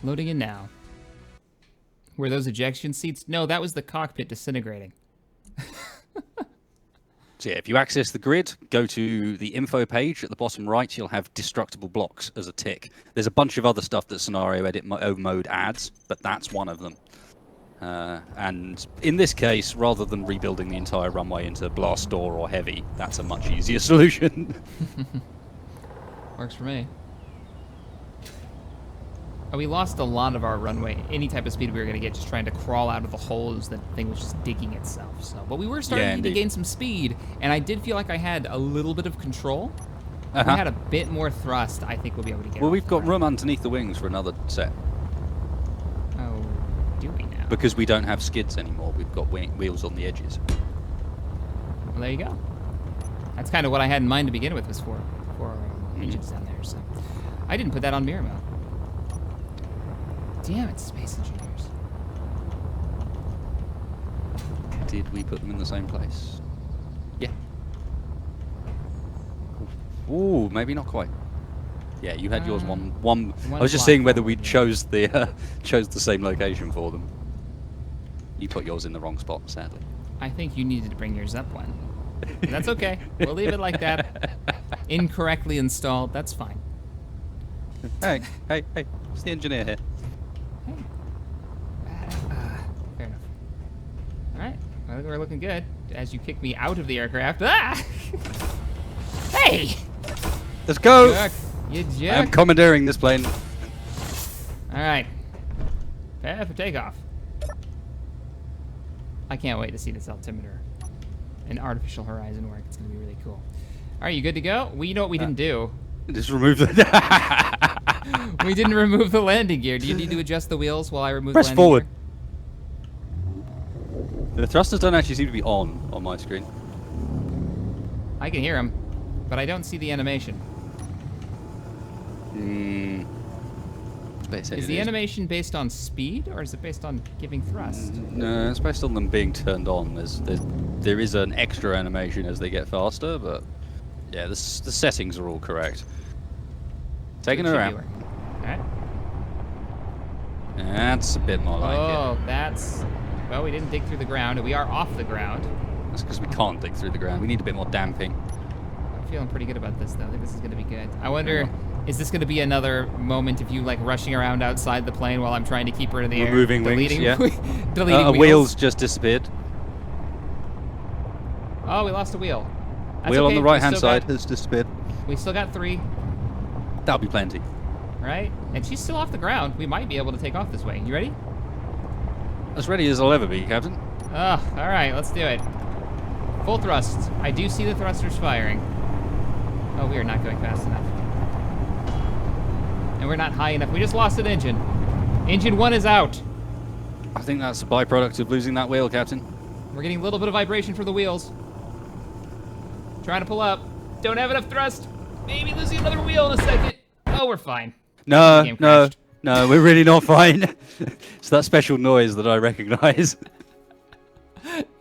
Loading in now. Were those ejection seats? No, that was the cockpit disintegrating. So yeah, if you access the grid, go to the info page at the bottom right, you'll have destructible blocks as a tick. There's a bunch of other stuff that scenario edit mode adds, but that's one of them. And in this case, rather than rebuilding the entire runway into blast door or heavy, that's a much easier solution. Works for me. Oh, we lost a lot of our runway, any type of speed we were going to get, just trying to crawl out of the holes. The thing was just digging itself. So, but we were starting to gain some speed, and I did feel like I had a little bit of control. If we had a bit more thrust, I think we'll be able to get. Well, we've got room underneath the wings for another set. Oh, do we now? Because we don't have skids anymore. We've got wheels on the edges. Well, there you go. That's kind of what I had in mind to begin with, was for engines down there. So I didn't put that on mirror mode. Damn it, space engineers. Did we put them in the same place? Yeah. Ooh, maybe not quite. Yeah, you had yours one. I was just seeing whether we chose the same location for them. You put yours in the wrong spot, sadly. I think you needed to bring yours up one. But that's okay. We'll leave it like that. Incorrectly installed. That's fine. Hey, it's the engineer here. we're looking good. As you kick me out of the aircraft. Ah! Hey! Let's go! Jerk. You jerk. I'm commandeering this plane. All right. Prepare for takeoff. I can't wait to see this altimeter and artificial horizon work. It's going to be really cool. All right, you good to go? Well, you know what we didn't do? Just remove the... We didn't remove the landing gear. Do you need to adjust the wheels while I remove Press the landing forward. gear? The thrusters don't actually seem to be on my screen. I can hear them, but I don't see the animation. Is the animation based on speed, or is it based on giving thrust? No, it's based on them being turned on. There is an extra animation as they get faster, but yeah, the settings are all correct. Taking her out. Alright. That's a bit more like it. Oh, that's... Well, we didn't dig through the ground, and we are off the ground. That's because we can't dig through the ground. We need a bit more damping. I'm feeling pretty good about this, though. I think this is going to be good. I wonder, is this going to be another moment of you, like, rushing around outside the plane while I'm trying to keep her in the air? Removing wings, yeah. Deleting wheels just disappeared. Oh, we lost a wheel. That's Wheel okay. on the right-hand side has disappeared. We still got 3. That'll be plenty. Right? And she's still off the ground. We might be able to take off this way. You ready? As ready as I'll ever be, Captain. Oh, all right. Let's do it. Full thrust. I do see the thrusters firing. Oh, we are not going fast enough. And we're not high enough. We just lost an engine. Engine 1 is out. I think that's a byproduct of losing that wheel, Captain. We're getting a little bit of vibration from the wheels. Trying to pull up. Don't have enough thrust. Maybe losing another wheel in a second. Oh, we're fine. No, we're really not fine. It's that special noise that I recognize.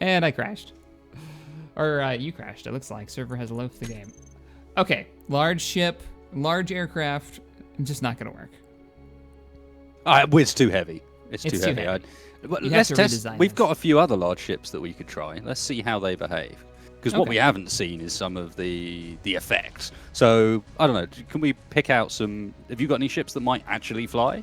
And I crashed. Or you crashed, it looks like. Server has loafed the game. Okay, large ship, large aircraft, just not gonna work. It's too heavy. It's too heavy. Let's test. We've got a few other large ships that we could try. Let's see how they behave. Because what we haven't seen is some of the effects. So, I don't know, can we pick out some... Have you got any ships that might actually fly?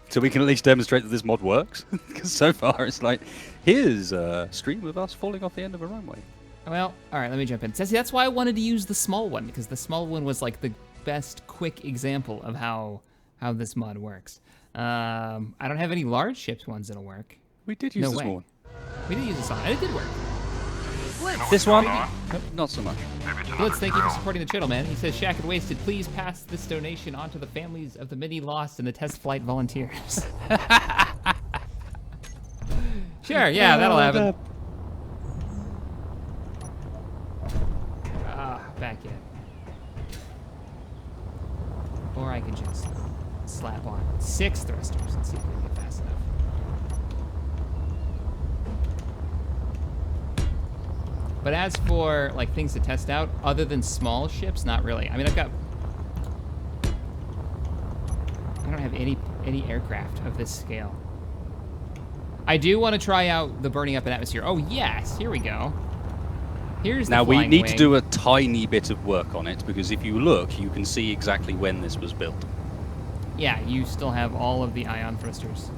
So we can at least demonstrate that this mod works? Because so far it's like, here's a stream of us falling off the end of a runway. Well, all right, let me jump in. See, that's why I wanted to use the small one, because the small one was like the best quick example of how this mod works. I don't have any large ships ones that'll work. We did use this one. We did use this one, and it did work. This one? Not so much. Blitz, thank you for supporting the channel, man. He says, Shack and Wasted, please pass this donation on to the families of the many lost and the test flight volunteers. Sure, yeah, that'll happen. Back in. Or I can just slap on 6 thrusters and see if we can get fast enough. But as for like things to test out, other than small ships, not really. I mean, I don't have any aircraft of this scale. I do want to try out the burning up an atmosphere. Oh yes, here we go. Here's the now we need wing. to do a tiny bit of work on it because if you look, you can see exactly when this was built. Yeah, you still have all of the ion thrusters.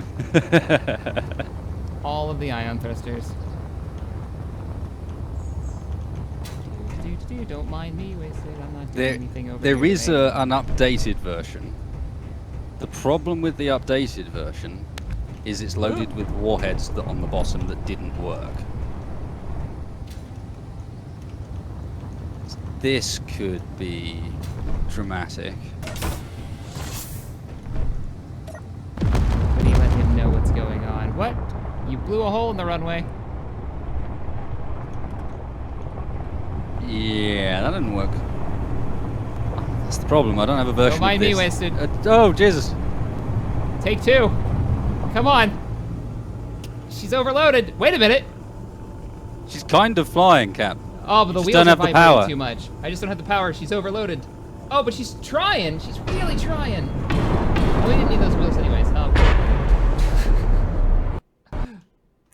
All of the ion thrusters. Don't mind me, Wasted. I'm not doing anything over there here. There is an updated version. The problem with the updated version is it's loaded with warheads that on the bottom that didn't work. This could be dramatic. But he let him know what's going on. What? You blew a hole in the runway. Yeah, that didn't work. That's the problem. I don't have a version Don't mind of this. me, Wasted. Oh, Jesus. Take 2. Come on. She's overloaded. Wait a minute. She's kind of flying, Cap. Oh, but the Just wheels don't are have the vibrating power. too much. I just don't have the power. She's overloaded. Oh, but she's trying. She's really trying. Oh, we didn't need those wheels anyways.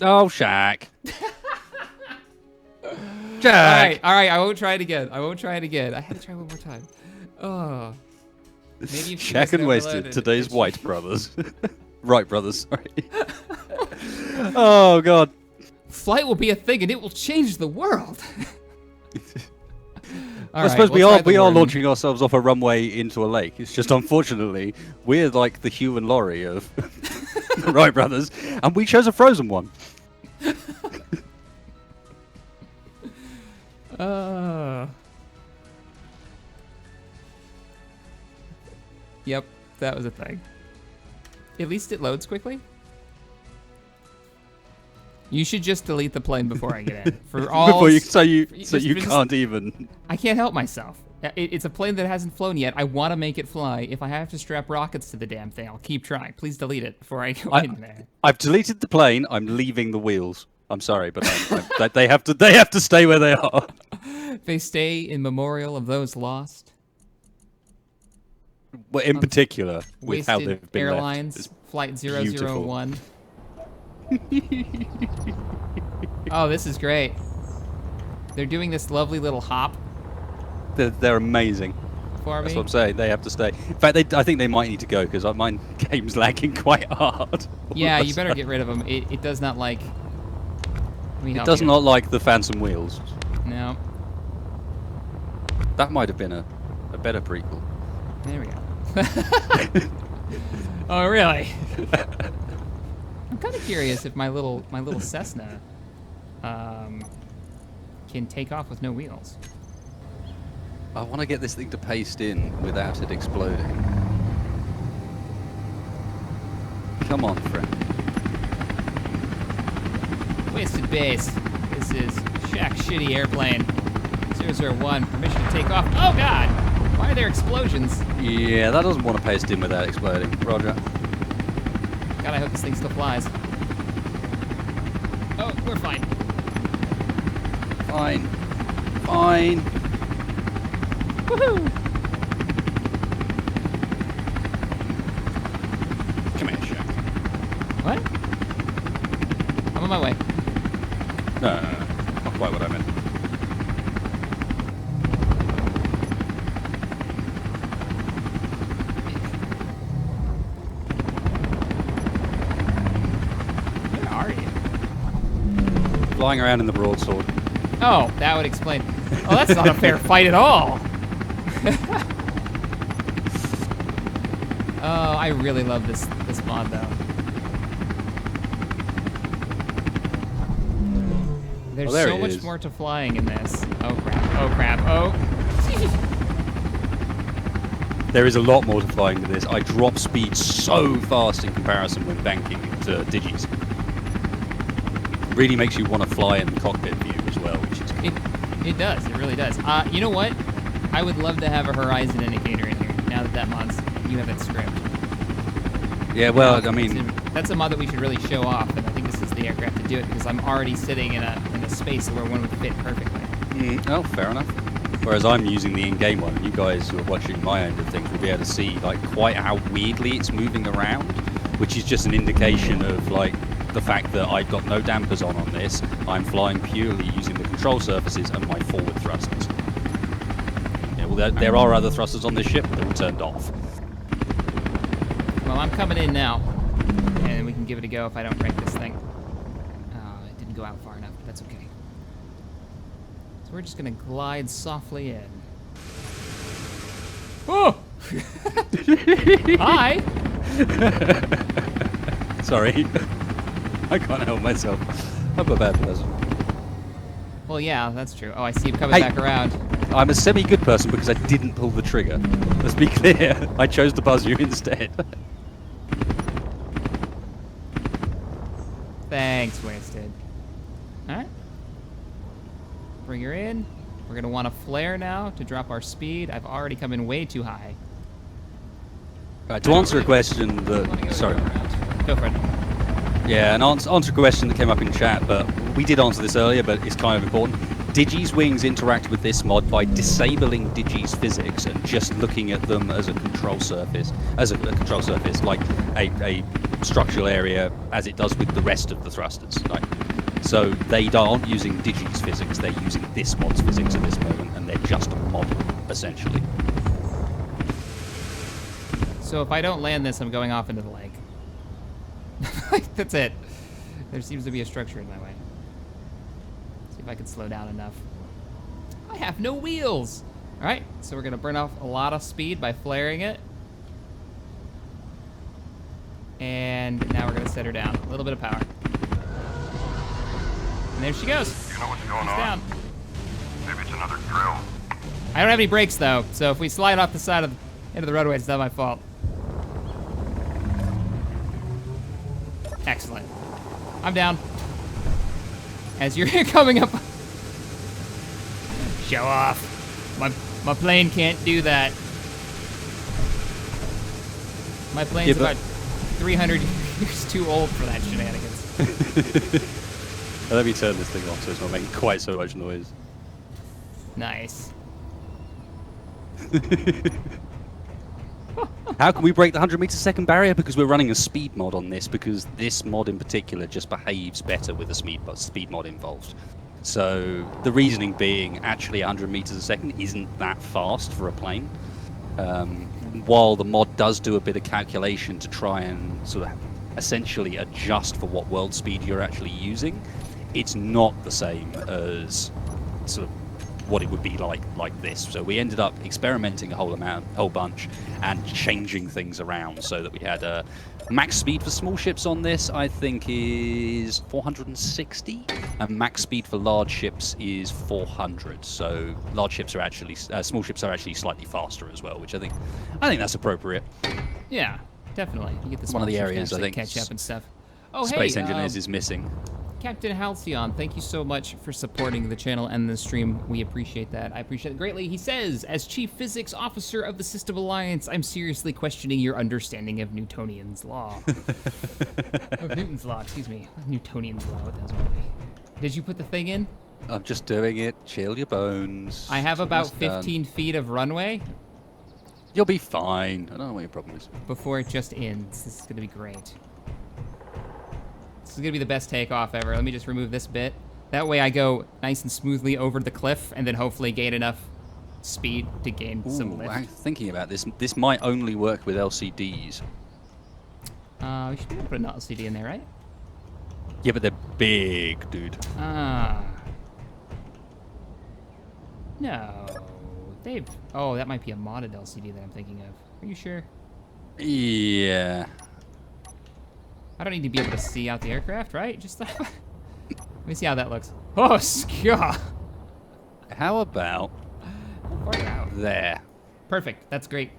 Oh, Shaq. Jack. All right. I won't try it again. I had to try one more time. Oh. Maybe if she Shaq wasn't and Wasted, overloaded, today's if she- White brothers. Wright brothers, sorry. Oh, God. Flight will be a thing, and it will change the world. I suppose we are launching ourselves off a runway into a lake. It's just unfortunately we're like the human lorry of the Wright brothers, and we chose a frozen one. Yep, that was a thing. At least it loads quickly. You should just delete the plane before I get in. For all so you can't even. I can't help myself. It's a plane that hasn't flown yet. I want to make it fly. If I have to strap rockets to the damn thing, I'll keep trying. Please delete it before I go in there. I've deleted the plane. I'm leaving the wheels. I'm sorry, but they have to stay where they are. They stay in memorial of those lost. Well, in particular, with how they've been Airlines, left. Flight 001. Oh, this is great. They're doing this lovely little hop. They're amazing. For me. That's what I'm saying. They have to stay. In fact, I think they might need to go because my game's lagging quite hard. Yeah, you better get rid of them. It does not like. It does not like the phantom wheels. No. That might have been a better prequel. There we go. Oh, really? I'm kind of curious if my little Cessna can take off with no wheels. I want to get this thing to paste in without it exploding. Come on, friend. Wasted base. This is Shack Shitty Airplane 001. Permission to take off. Oh, God! Why are there explosions? Yeah, that doesn't want to paste in without exploding. Roger. God, I hope this thing still flies. Oh, we're fine. Fine. Fine. Woohoo! Come here, Shack. What? I'm on my way. No. Not quite what I meant. Where are you? Flying around in the broadsword. Oh, that would explain. Oh, that's not a fair fight at all. Oh, I really love this mod though. There's so much more to flying in this. Oh crap! Oh crap! Oh. There is a lot more to flying to this. I drop speed so fast in comparison when banking to Digis. It really makes you want to fly in the cockpit view as well, which is cool. It does. It really does. You know what? I would love to have a horizon indicator in here. Now that mod's, you have that script. Yeah, well, I mean, that's a mod that we should really show off, and I think this is the aircraft to do it because I'm already sitting in a space where one would fit perfectly. Oh, fair enough. Whereas I'm using the in-game one, and you guys who are watching my end of things will be able to see like quite how weirdly it's moving around, which is just an indication of like the fact that I've got no dampers on this. I'm flying purely using the control surfaces and my forward thrusters. Yeah, well, there are other thrusters on this ship, but they're all turned off. Well, I'm coming in now, and we can give it a go if I don't wreck this thing. Oh, it didn't go out far enough, but that's okay. So we're just gonna glide softly in. Oh! Hi! Sorry. I can't help myself. I'm a bad person. Well, yeah, that's true. Oh, I see him coming back around. I'm a semi-good person because I didn't pull the trigger. Let's be clear. I chose to buzz you instead. Thanks, Wasted. Alright. Bring her in. We're going to want a flare now to drop our speed. I've already come in way too high. Right, to answer a question that... Sorry. Go for it. Yeah, and answer a question that came up in chat, but we did answer this earlier, but it's kind of important. Digi's wings interact with this mod by disabling Digi's physics and just looking at them as a control surface, like a structural area, as it does with the rest of the thrusters. Right? So they aren't using Digi's physics; they're using this mod's physics at this moment, and they're just a model, essentially. So if I don't land this, I'm going off into the lake. That's it. There seems to be a structure in my way. I could slow down enough. I have no wheels. All right, so we're gonna burn off a lot of speed by flaring it. And now we're gonna set her down. A little bit of power. And there she goes. You know what's going She's on? down. Maybe it's another drill. I don't have any brakes though, so if we slide off the side of into the roadway, it's not my fault. Excellent. I'm down. As you're coming up. Show off. My plane can't do that. My plane's about 300 years too old for that shenanigans. Let me turn this thing off so it's not making quite so much noise. Nice. How can we break the 100-meter-second barrier? Because we're running a speed mod on this, because this mod in particular just behaves better with a speed mod involved. So the reasoning being, actually 100 meters a second isn't that fast for a plane. While the mod does do a bit of calculation to try and sort of essentially adjust for what world speed you're actually using, it's not the same as sort of what it would be like this. So we ended up experimenting a whole bunch, and changing things around so that we had a max speed for small ships on this, I think, is 460, and max speed for large ships is 400. So large ships are actually, small ships are actually slightly faster as well, which I think that's appropriate. Yeah, definitely. You get the One of the small ships areas to I think catch up and stuff. Oh, Space hey, Engineers is missing. Captain Halcyon, thank you so much for supporting the channel and the stream. We appreciate that. I appreciate it greatly. He says, as Chief Physics Officer of the System Alliance, I'm seriously questioning your understanding of Newtonian's law. Of Newton's law, excuse me. Newtonian's law, what the hell's wrong with me? Did you put the thing in? I'm just doing it. Chill your bones. I have It's about almost done. 15 feet of runway You'll be fine. I don't know what your problem is. before it just ends. This is gonna be great. This is gonna be the best takeoff ever. Let me just remove this bit. That way I go nice and smoothly over the cliff and then hopefully gain enough speed to gain some lift. I'm thinking about this. This might only work with LCDs. We should be able to put an LCD in there, right? Yeah, but they're big, dude. Ah. No. They've... Oh, that might be a modded LCD that I'm thinking of. Are you sure? Yeah. I don't need to be able to see out the aircraft, right? Just... Let me see how that looks. Oh, God. How about Far out. there? Perfect. That's great.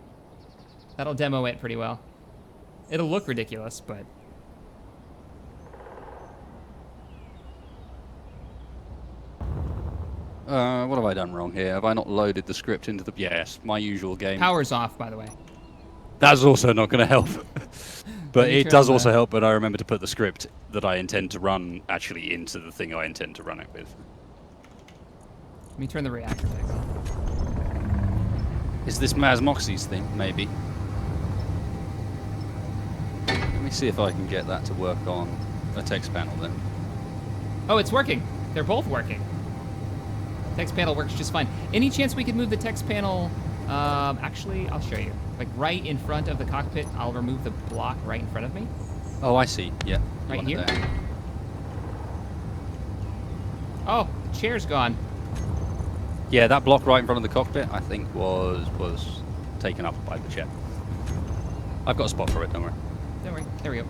That'll demo it pretty well. It'll look ridiculous, but... What have I done wrong here? Have I not loaded the script into the... Yes, my usual game. Power's off, by the way. That's also not going to help. But Let me it turn does the- also help, but I remember to put the script that I intend to run actually into the thing I intend to run it with. Let me turn the reactor back on. Is this Maz Moxie's thing? Maybe. Let me see if I can get that to work on a text panel then. Oh, it's working. They're both working. Text panel works just fine. Any chance we could move the text panel? Actually, I'll show you. Like right in front of the cockpit, I'll remove the block right in front of me. Oh, I see. Yeah. you Right want it here? there. Oh, the chair's gone. Yeah, that block right in front of the cockpit, I think, was taken up by the chair. I've got a spot for it, don't worry. Don't worry. There we go.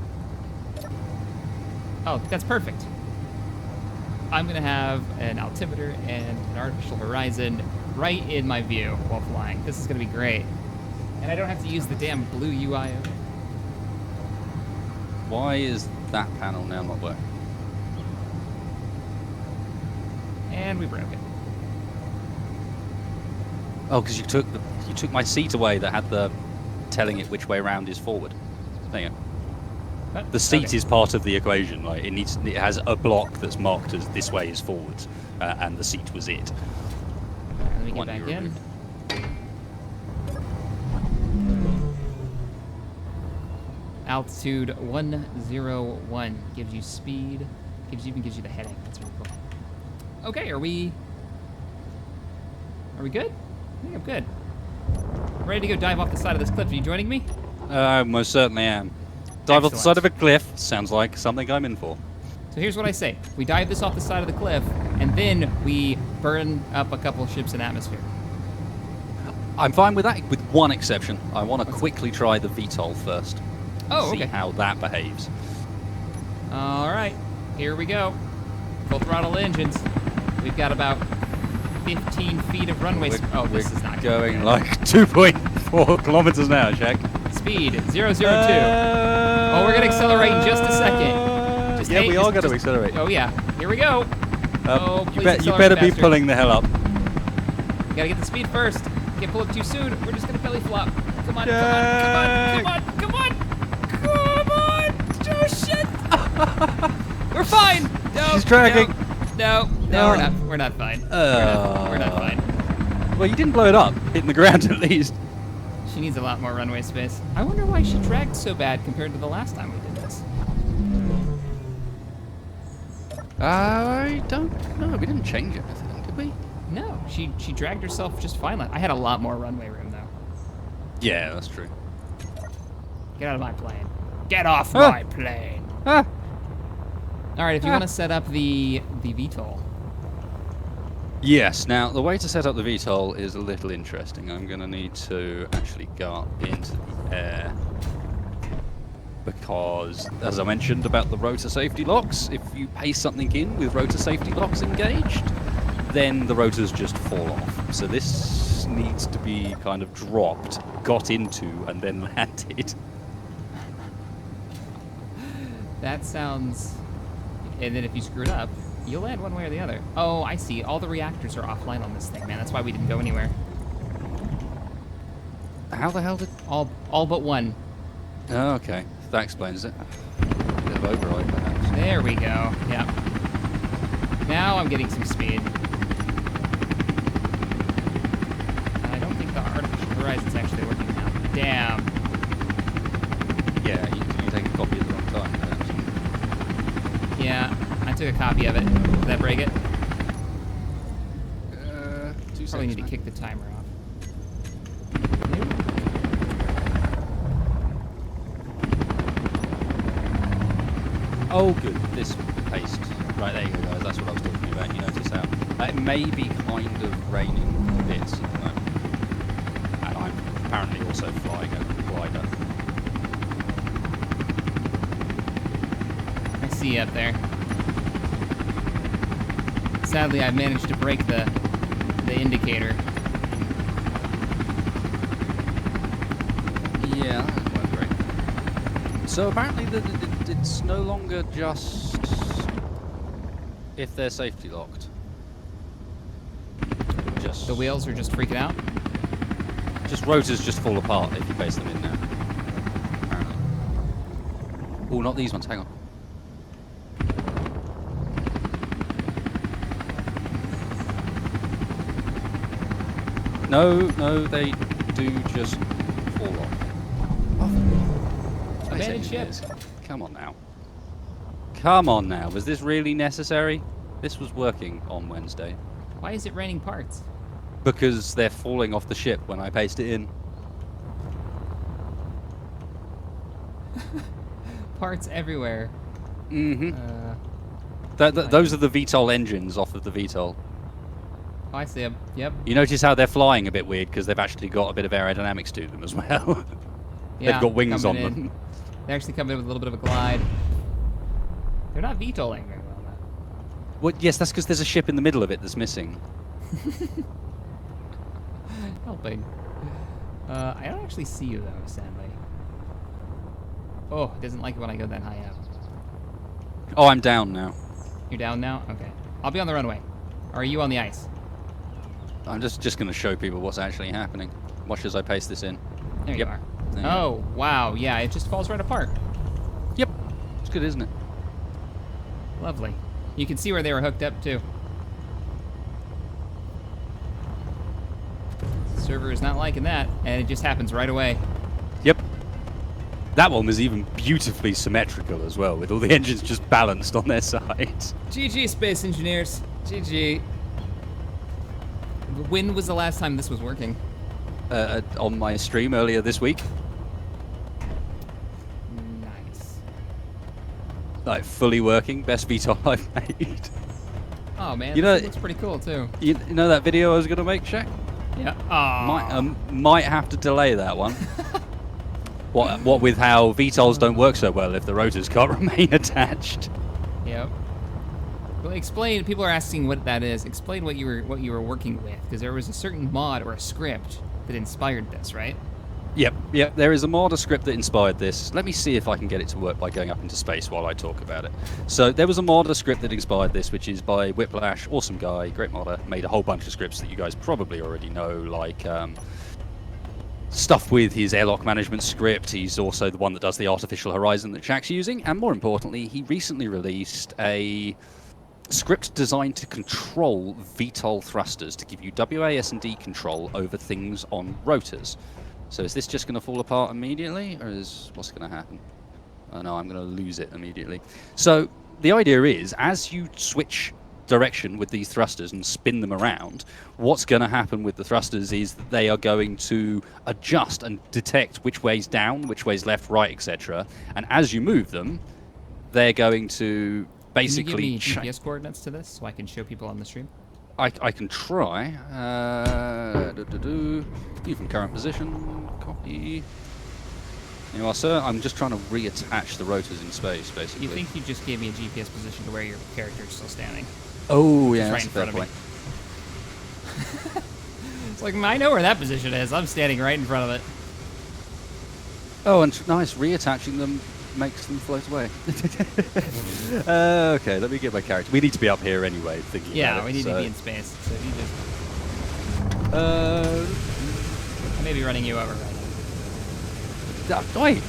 Oh, that's perfect. I'm gonna have an altimeter and an artificial horizon right in my view while flying. This is gonna be great. And I don't have to use the damn blue UIO. Why is that panel now not working? And we broke it. Oh, because you took my seat away that had the telling it which way around is forward. There you go. But, The seat okay. is part of the equation. Like it has a block that's marked as this way is forward, and the seat was it. Let me get One back you in. removed. Altitude 101 gives you speed, even gives you the heading. That's really cool. Okay, are we good? I think I'm good. I'm ready to go dive off the side of this cliff. Are you joining me? I most certainly am. Dive off the Excellent. side of a cliff sounds like something I'm in for. So here's what I say. We dive this off the side of the cliff, and then we burn up a couple ships in atmosphere. I'm fine with that, with one exception. I want to quickly try the VTOL first. Oh, See okay. how that behaves. All right, here we go. Full throttle engines. We've got about 15 feet of runway. Oh, this is not going good. like 2.4 kilometers an hour, Jack. Speed 002. Oh, we're gonna accelerate in just a second. Just Yeah, we are going to just- accelerate. Oh yeah, here we go. Oh, you, please you accelerate better be faster. pulling the hell up. We gotta get the speed first. Can't pull up too soon. We're just gonna belly flop. Come on, Jack. come on, come on, come on, come on! Oh shit! We're fine. No, She's dragging. No, we're not. We're not fine. We're not fine. Well, you didn't blow it up, hitting the ground at least. She needs a lot more runway space. I wonder why she dragged so bad compared to the last time we did this. I don't know. We didn't change anything, did we? No, she dragged herself just fine. I had a lot more runway room though. Yeah, that's true. Get out of my plane. Get off Ah. my plane. Ah. All right, if you want to set up the VTOL. Yes, now the way to set up the VTOL is a little interesting. I'm going to need to actually go up into the air because, as I mentioned about the rotor safety locks, if you paste something in with rotor safety locks engaged, then the rotors just fall off. So this needs to be kind of dropped, got into, and then landed. That sounds... And then if you screw it up, you'll land one way or the other. Oh, I see. All the reactors are offline on this thing, man. That's why we didn't go anywhere. How the hell did... All but one. Oh, okay. That explains it. Bit of override, perhaps. There we go. Yep. Now I'm getting some speed. I don't think the artificial horizon's actually working now. Damn. Yeah, you take a copy at the wrong time, perhaps. Yeah, I took a copy of it. Did that break it? 2 Probably need to seconds, kick the timer off. Oh, good. This paste. Right, there you go, guys. That's what I was talking about. You notice how it may be kind of raining bits at the moment. And I'm apparently also flying a glider. I see you up there. Sadly, I managed to break the indicator. Yeah, that went great. So apparently it's no longer just if they're safety locked. Just The wheels are just freaking out. Just rotors just fall apart if you paste them in now. Apparently. Oh, not these ones. Hang on. No, they do just fall off. Abandoned ship. Engineers. Come on now. Come on now. Was this really necessary? This was working on Wednesday. Why is it raining parts? Because they're falling off the ship when I paste it in. Parts everywhere. Mm-hmm. Like- Those are the VTOL engines off of the VTOL. Oh, I see them. Yep. You notice how they're flying a bit weird because they've actually got a bit of aerodynamics to them as well. Yeah, They've got wings on coming in. them. They actually come in with a little bit of a glide. They're not VTOLing very well, though. Well, yes, that's because there's a ship in the middle of it that's missing. Helping. I don't actually see you, though, sadly. Oh, it doesn't like it when I go that high up. Oh, I'm down now. You're down now? Okay. I'll be on the runway. Or are you on the ice? I'm just going to show people what's actually happening. Watch as I paste this in. There Yep. you are. There you Oh, wow. Yeah, it just falls right apart. Yep. It's good, isn't it? Lovely. You can see where they were hooked up, too. Server is not liking that, and it just happens right away. Yep. That one was even beautifully symmetrical as well, with all the engines just balanced on their sides. GG, Space Engineers. GG. When was the last time this was working? On my stream earlier this week. Nice. like fully working, best VTOL I've made. Oh man, You know- this looks pretty cool too. You know that video I was gonna make, Shaq? Yeah. Oh. Might have to delay that one. What with how VTOLs don't work so well if the rotors can't remain attached. Yep. Well, explain. People are asking what that is. Explain what you were working with, because there was a certain mod or a script that inspired this, right? Yep. There is a mod, a script that inspired this. Let me see if I can get it to work by going up into space while I talk about it. So there was a mod, a script that inspired this, which is by Whiplash, awesome guy, great modder, made a whole bunch of scripts that you guys probably already know, like stuff with his airlock management script. He's also the one that does the artificial horizon that Shaq's using, and more importantly, he recently released a script designed to control VTOL thrusters to give you WAS&D control over things on rotors. So is this just going to fall apart immediately, or is what's going to happen? Oh no, I'm going to lose it immediately. So the idea is, as you switch direction with these thrusters and spin them around, what's going to happen with the thrusters is that they are going to adjust and detect which way's down, which way's left, right, etc. And as you move them, they're going to basically... Can you give me GPS coordinates to this so I can show people on the stream? I can try. View from current position. Copy. You are, sir. I'm just trying to reattach the rotors in space, basically. You think you just gave me a GPS position to where your character is still standing? Oh, yeah, It's that's right a in fair front of point. It's like, I know where that position is. I'm standing right in front of it. Oh, and nice. Reattaching them makes them float away. Okay, let me get my character. We need to be up here anyway, thinking Yeah, about it, we need so. to be in space. So you just... I may be running you over right now. Wait,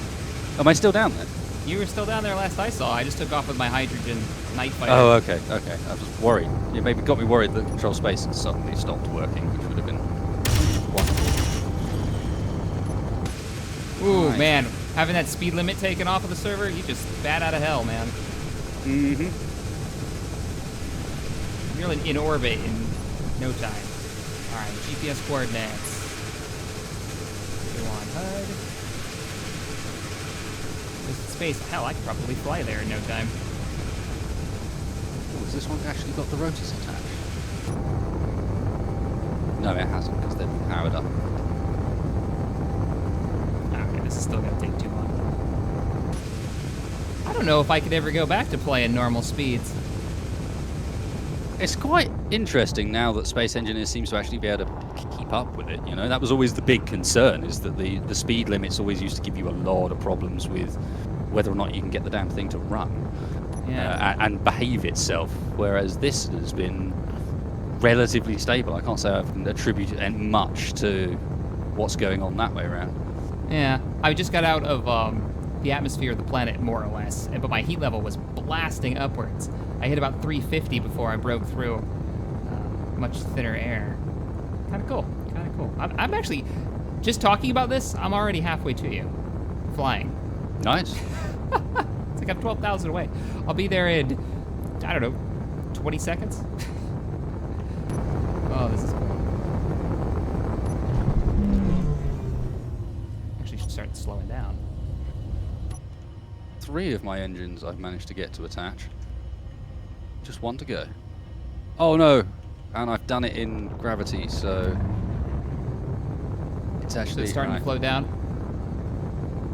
am I still down there? You were still down there last I saw. I just took off with my hydrogen night fighter. Oh, okay. I was worried. It maybe got me worried that control space had suddenly stopped working, which would have been wonderful. Ooh, Nice. man. Having that speed limit taken off of the server, you just bat out of hell, man. Mm-hmm. You're in orbit in no time. All right, GPS coordinates. Go on HUD. This is space. Hell, I could probably fly there in no time. Oh, has this one actually got the rotors attached? No, it hasn't, because they've been powered up. Okay, this is still gonna take too long. I don't know if I could ever go back to playing normal speeds. It's quite interesting now that Space Engineers seems to actually be able to keep up with it, you know? That was always the big concern, is that the speed limits always used to give you a lot of problems with whether or not you can get the damn thing to run and behave itself, whereas this has been relatively stable. I can't say I can attribute much to what's going on that way around. Yeah, I just got out of the atmosphere of the planet, more or less, but my heat level was blasting upwards. I hit about 350 before I broke through much thinner air. Kind of cool. I'm actually, just talking about this, I'm already halfway to you. Flying. Nice. It's like I'm 12,000 away. I'll be there in, I don't know, 20 seconds? Oh, this is cool. Actually should start slowing down. 3 of my engines I've managed to get to attach. Just 1 to go. Oh no! And I've done it in gravity, so it's actually It's starting to flow down.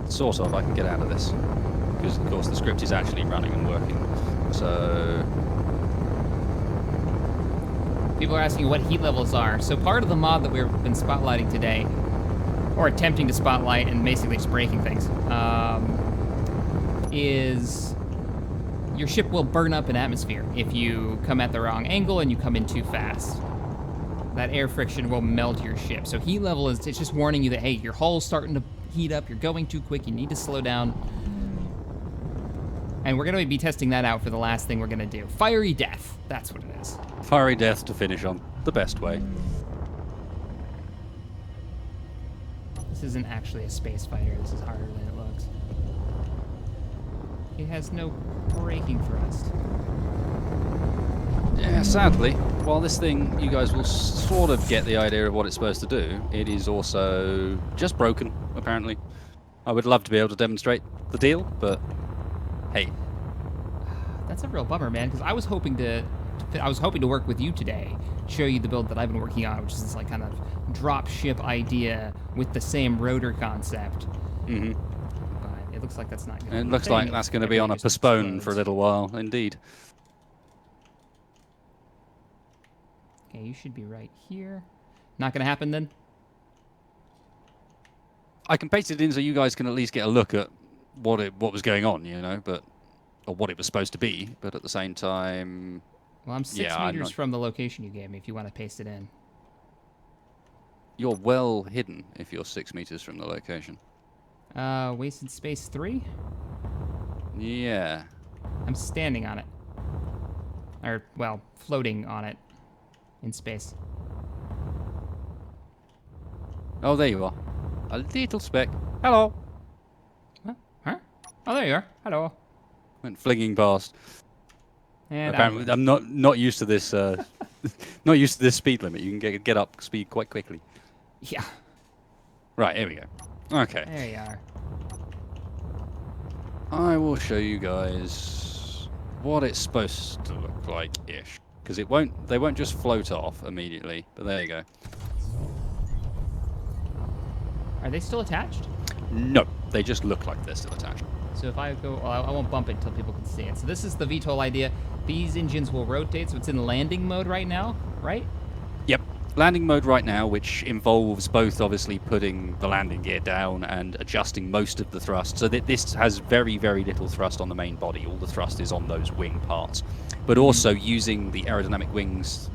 Sort of. I can get out of this because, of course, the script is actually running and working. So People are asking what heat levels are. So part of the mod that we've been spotlighting today, or attempting to spotlight and basically just breaking things, is your ship will burn up in atmosphere if you come at the wrong angle and you come in too fast. That air friction will melt your ship. So heat level is, it's just warning you that, hey, your hull's starting to heat up, you're going too quick, you need to slow down. And we're gonna be testing that out for the last thing we're gonna do. Fiery death, that's what it is. fiery death to finish on the best way. This isn't actually a space fighter, this is harder than it looks. It has no braking thrust. Yeah, sadly, while this thing, you guys will sort of get the idea of what it's supposed to do, it is also just broken, apparently. I would love to be able to demonstrate the deal, but hey, That's a real bummer, man, because I was hoping to work with you today, show you the build that I've been working on, which is this like kind of drop ship idea with the same rotor concept. Mm-hmm. But it looks like that's not going to It looks like that's going to be on a postpone for a little while, indeed. Okay, you should be right here. Not going to happen then? I can paste it in so you guys can at least get a look at what was going on, you know, or what it was supposed to be. But at the same time, Well, I'm 6 meters from the location you gave me. If you want to paste it in. You're well hidden if you're 6 meters from the location. Wasted space 3. Yeah. I'm standing on it, or well, floating on it in space. Oh, there you are. A little speck. Hello. Huh? Oh, there you are. Hello. Went flinging past. And apparently, I'm not used to this. Not used to this speed limit. You can get up speed quite quickly. Yeah. Right. Here we go. Okay. There you are. I will show you guys what it's supposed to look like-ish, because they won't just float off immediately. But there you go. Are they still attached? No, they just look like they're still attached. So if I go, well, I won't bump it until people can see it. So this is the VTOL idea. These engines will rotate, so it's in landing mode right now, right? Yep. Landing mode right now, which involves both obviously putting the landing gear down and adjusting most of the thrust. So that this has very, very little thrust on the main body. All the thrust is on those wing parts. But also using the aerodynamic wings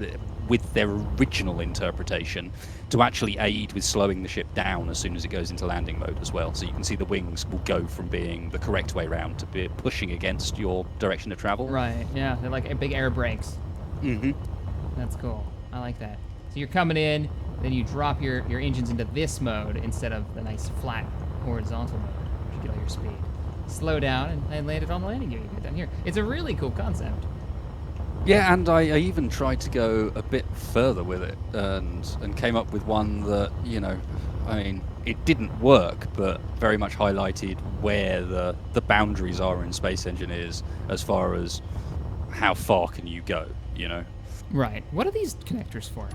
with their original interpretation to actually aid with slowing the ship down as soon as it goes into landing mode as well. So you can see the wings will go from being the correct way around to be pushing against your direction of travel. Right, yeah. They're like big air brakes. Mm-hmm. That's cool. I like that. So you're coming in, then you drop your engines into this mode instead of the nice flat horizontal mode, where you get all your speed. Slow down and land it on the landing gear. You get down here. It's a really cool concept. Yeah, and I even tried to go a bit further with it and came up with one that, you know, I mean, it didn't work, but very much highlighted where the boundaries are in space engineers as far as how far can you go, you know? Right. What are these connectors for?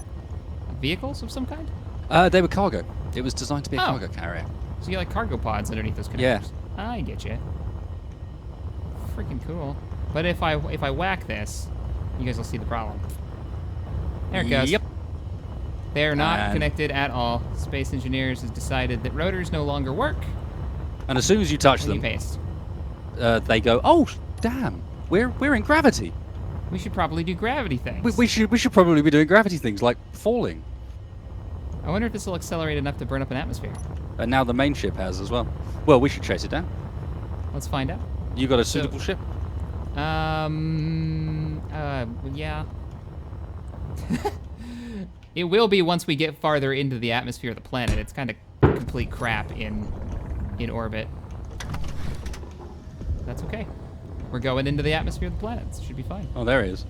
Vehicles of some kind? They were cargo. It was designed to be a cargo carrier. So you got like cargo pods underneath those connectors? Yeah. I get you. Freaking cool. But if I whack this, you guys will see the problem. There it goes. Yep. They're not connected at all. Space Engineers has decided that rotors no longer work. And as soon as you touch And them, you paste. they go, oh, damn, we're in gravity. We should probably do gravity things. We should probably be doing gravity things like falling. I wonder if this will accelerate enough to burn up an atmosphere. And now the main ship has as well. Well, we should chase it down. Let's find out. You got a suitable ship? Yeah. It will be once we get farther into the atmosphere of the planet. It's kind of complete crap in orbit. That's okay. We're going into the atmosphere of the planet. It should be fine. Oh, there he is.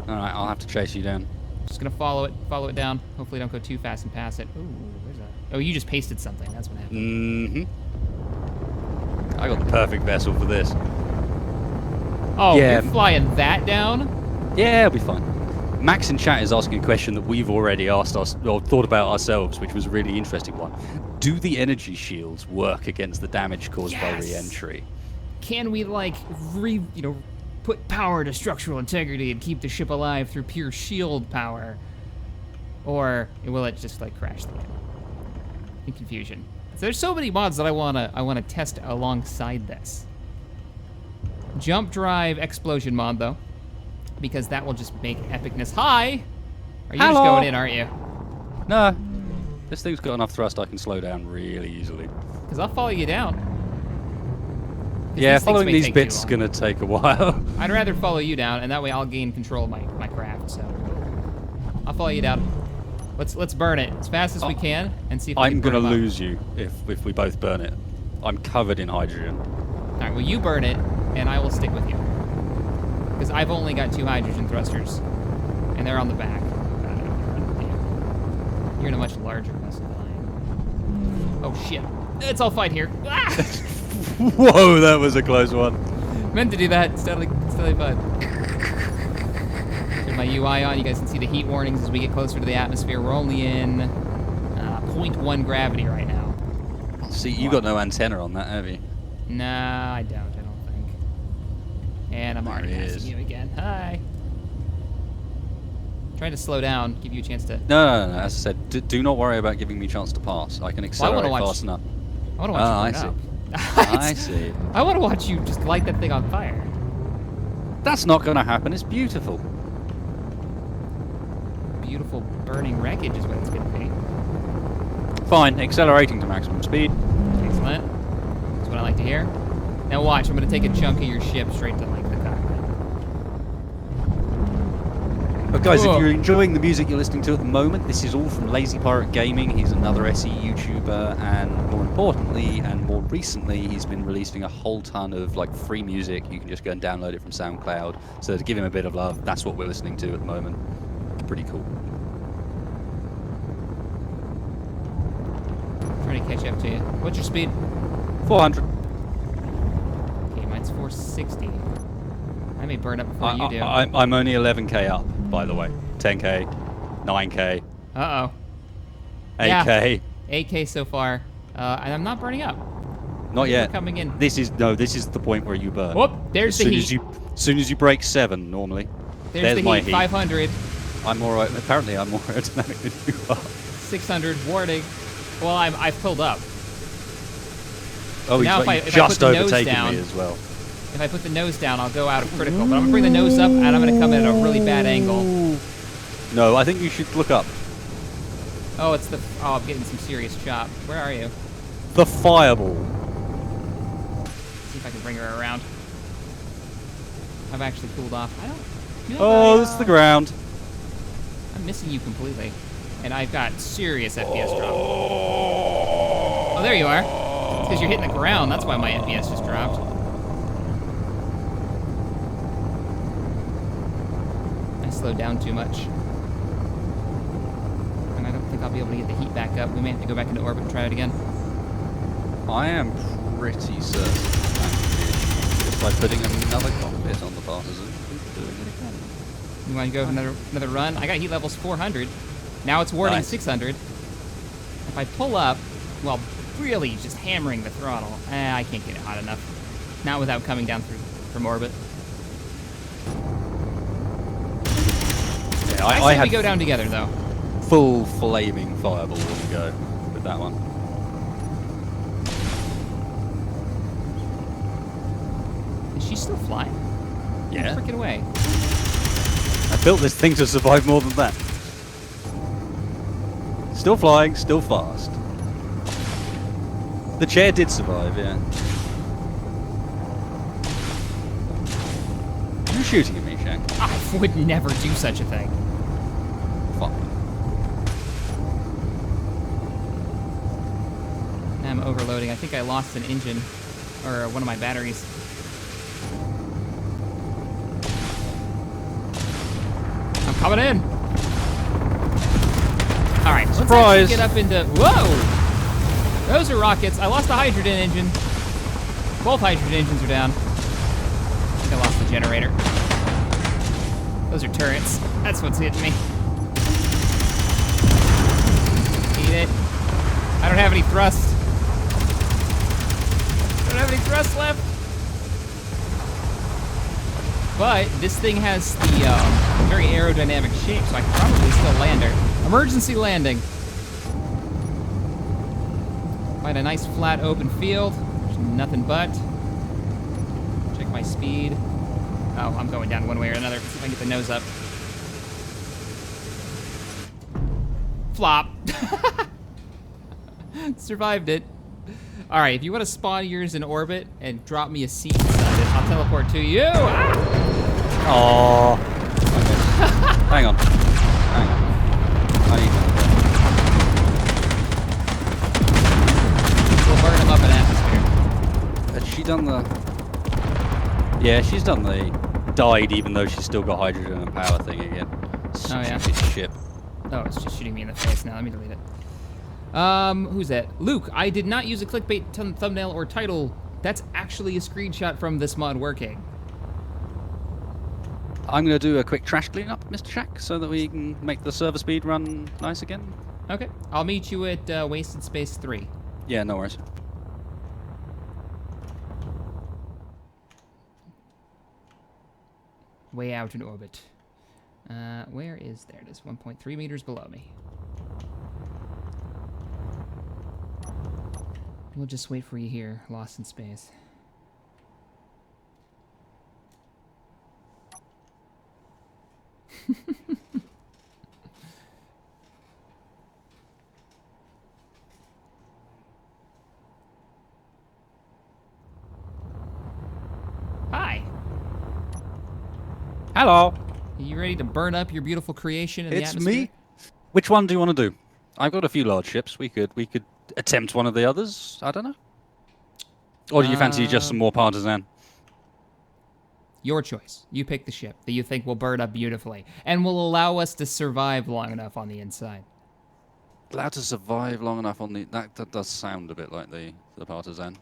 All right, I'll have to chase you down. Just gonna follow it down. Hopefully don't go too fast and pass it. Ooh, where's that? Oh, you just pasted something. That's what happened. Mm-hmm. I got the perfect vessel for this. Oh, Yeah. you're flying that down? Yeah, it'll be fine. Max in chat is asking a question that we've already asked us or thought about ourselves, which was a really interesting one. Do the energy shields work against the damage caused by Yes. re-entry? Can we put power to structural integrity and keep the ship alive through pure shield power, or will it just like crash the game in confusion? So there's so many mods that I wanna test alongside this. Jump drive explosion mod though, because that will just make epicness. Hi, are you just going in, aren't you? No, this thing's got enough thrust I can slow down really easily. Because I'll follow you down. 'Cause Yeah, these things following may these take too bits is long. gonna take a while. I'd rather follow you down, and that way I'll gain control of my craft. So I'll follow you down. Let's burn it as fast as we can and see if we I'm can burn gonna them up. lose you if we both burn it. I'm covered in hydrogen. All right, well you burn it, and I will stick with you because I've only got 2 hydrogen thrusters, and they're on the back. You're in a much larger vessel than I am. Oh shit! Let's all fight here. Ah! Whoa, that was a close one. Meant to do that. It's totally fun. Turn my UI on. You guys can see the heat warnings as we get closer to the atmosphere. We're only in 0.1 gravity right now. See, you got no antenna on that, have you? Nah, I don't think. And I'm already There he passing is. you again. Hi. Trying to slow down, give you a chance to... No. As I said, do not worry about giving me a chance to pass. I can accelerate fast enough. I want to watch you burn up. I see. I want to watch you just light that thing on fire. That's not going to happen. It's beautiful. Beautiful burning wreckage is what it's going to be. Fine. Accelerating to maximum speed. Excellent. That's what I like to hear. Now watch, I'm going to take a chunk of your ship straight to like the cockpit. But guys, Whoa. if you're enjoying the music you're listening to at the moment, this is all from Lazy Pirate Gaming. He's another SE YouTuber, and more importantly, and more recently, he's been releasing a whole ton of like free music. You can just go and download it from SoundCloud. So to give him a bit of love, that's what we're listening to at the moment. It's pretty cool. Trying to catch up to you. What's your speed? 400. Okay, mine's 460. I may burn up before you do. I'm only 11k up, by the way. 10k, 9k, Uh-oh. 8k. 8K so far. And I'm not burning up. Not We're yet. coming in. This is the point where you burn. Whoop, there's the heat. As soon as you break 7 normally. There's the my heat. 500, I'm more apparently I'm more aerodynamic than you are. 600, warning. Well, I've pulled up. Oh, Now he's if I put just the nose overtaken down- me as well. If I put the nose down, I'll go out of critical. But I'm gonna bring the nose up, and I'm gonna come in at a really bad angle. No, I think you should look up. Oh, it's the... Oh, I'm getting some serious chop. Where are you? The fireball. See if I can bring her around. I've actually cooled off. I don't... feel Oh, like, this is the ground. I'm missing you completely. And I've got serious FPS drop. Oh, there you are. It's because you're hitting the ground. That's why my FPS just dropped. I slowed down too much. And I don't think I'll be able to get the heat back up. We may have to go back into orbit and try it again. I am pretty certain just by putting another cockpit on the partisan. You want to go another run? I got heat levels 400. Now it's warning Nice. 600. If I pull up, well, really just hammering the throttle, I can't get it hot enough. Not without coming down from orbit. Yeah, I I say had we go down together, though. full flaming fireball to go with that one. Is she still flying? Yeah. Freaking away. I built this thing to survive more than that. Still flying, still fast. The chair did survive, yeah. You shooting at me, Shack? I would never do such a thing. Fine. I'm overloading. I think I lost an engine, or one of my batteries. I'm coming in. All right, let's Surprise. actually get up into. Whoa! Those are rockets. I lost the hydrogen engine. Both hydrogen engines are down. I think I lost the generator. Those are turrets. That's what's hitting me. Eat it. I don't have any thrust. I don't have any thrust left. But this thing has the very aerodynamic shape, so I can probably still land her. Emergency landing. Find a nice flat open field. There's nothing but. Check my speed. Oh, I'm going down one way or another. See if I can get the nose up. Flop. Survived it. All right, if you want to spawn yours in orbit and drop me a seat inside it, I'll teleport to you. Ah! Oh. Hang on. Hang on. I need We'll burn them up in atmosphere. Has she done the... Yeah, she's done the... Died even though she's still got hydrogen and power thing again. Oh, yeah. Stupid ship. Oh, it's just shooting me in the face now. Let me delete it. Who's that? Luke, I did not use a clickbait thumbnail or title That's actually a screenshot from this mod working. I'm going to do a quick trash cleanup, Mr. Shack, so that we can make the server speed run nice again. Okay, I'll meet you at Wasted Space 3. Yeah, no worries. Way out in orbit. Where is... There it is, 1.3 meters below me. We'll just wait for you here, lost in space. Hi. Hello. Are you ready to burn up your beautiful creation in the It's atmosphere? me. Which one do you want to do? I've got a few large ships. We could attempt one of the others. I don't know. Or do you fancy just some more partisan? Your choice. You pick the ship that you think will burn up beautifully and will allow us to survive long enough on the inside. Allowed to survive long enough on the... That does sound a bit like the partisan.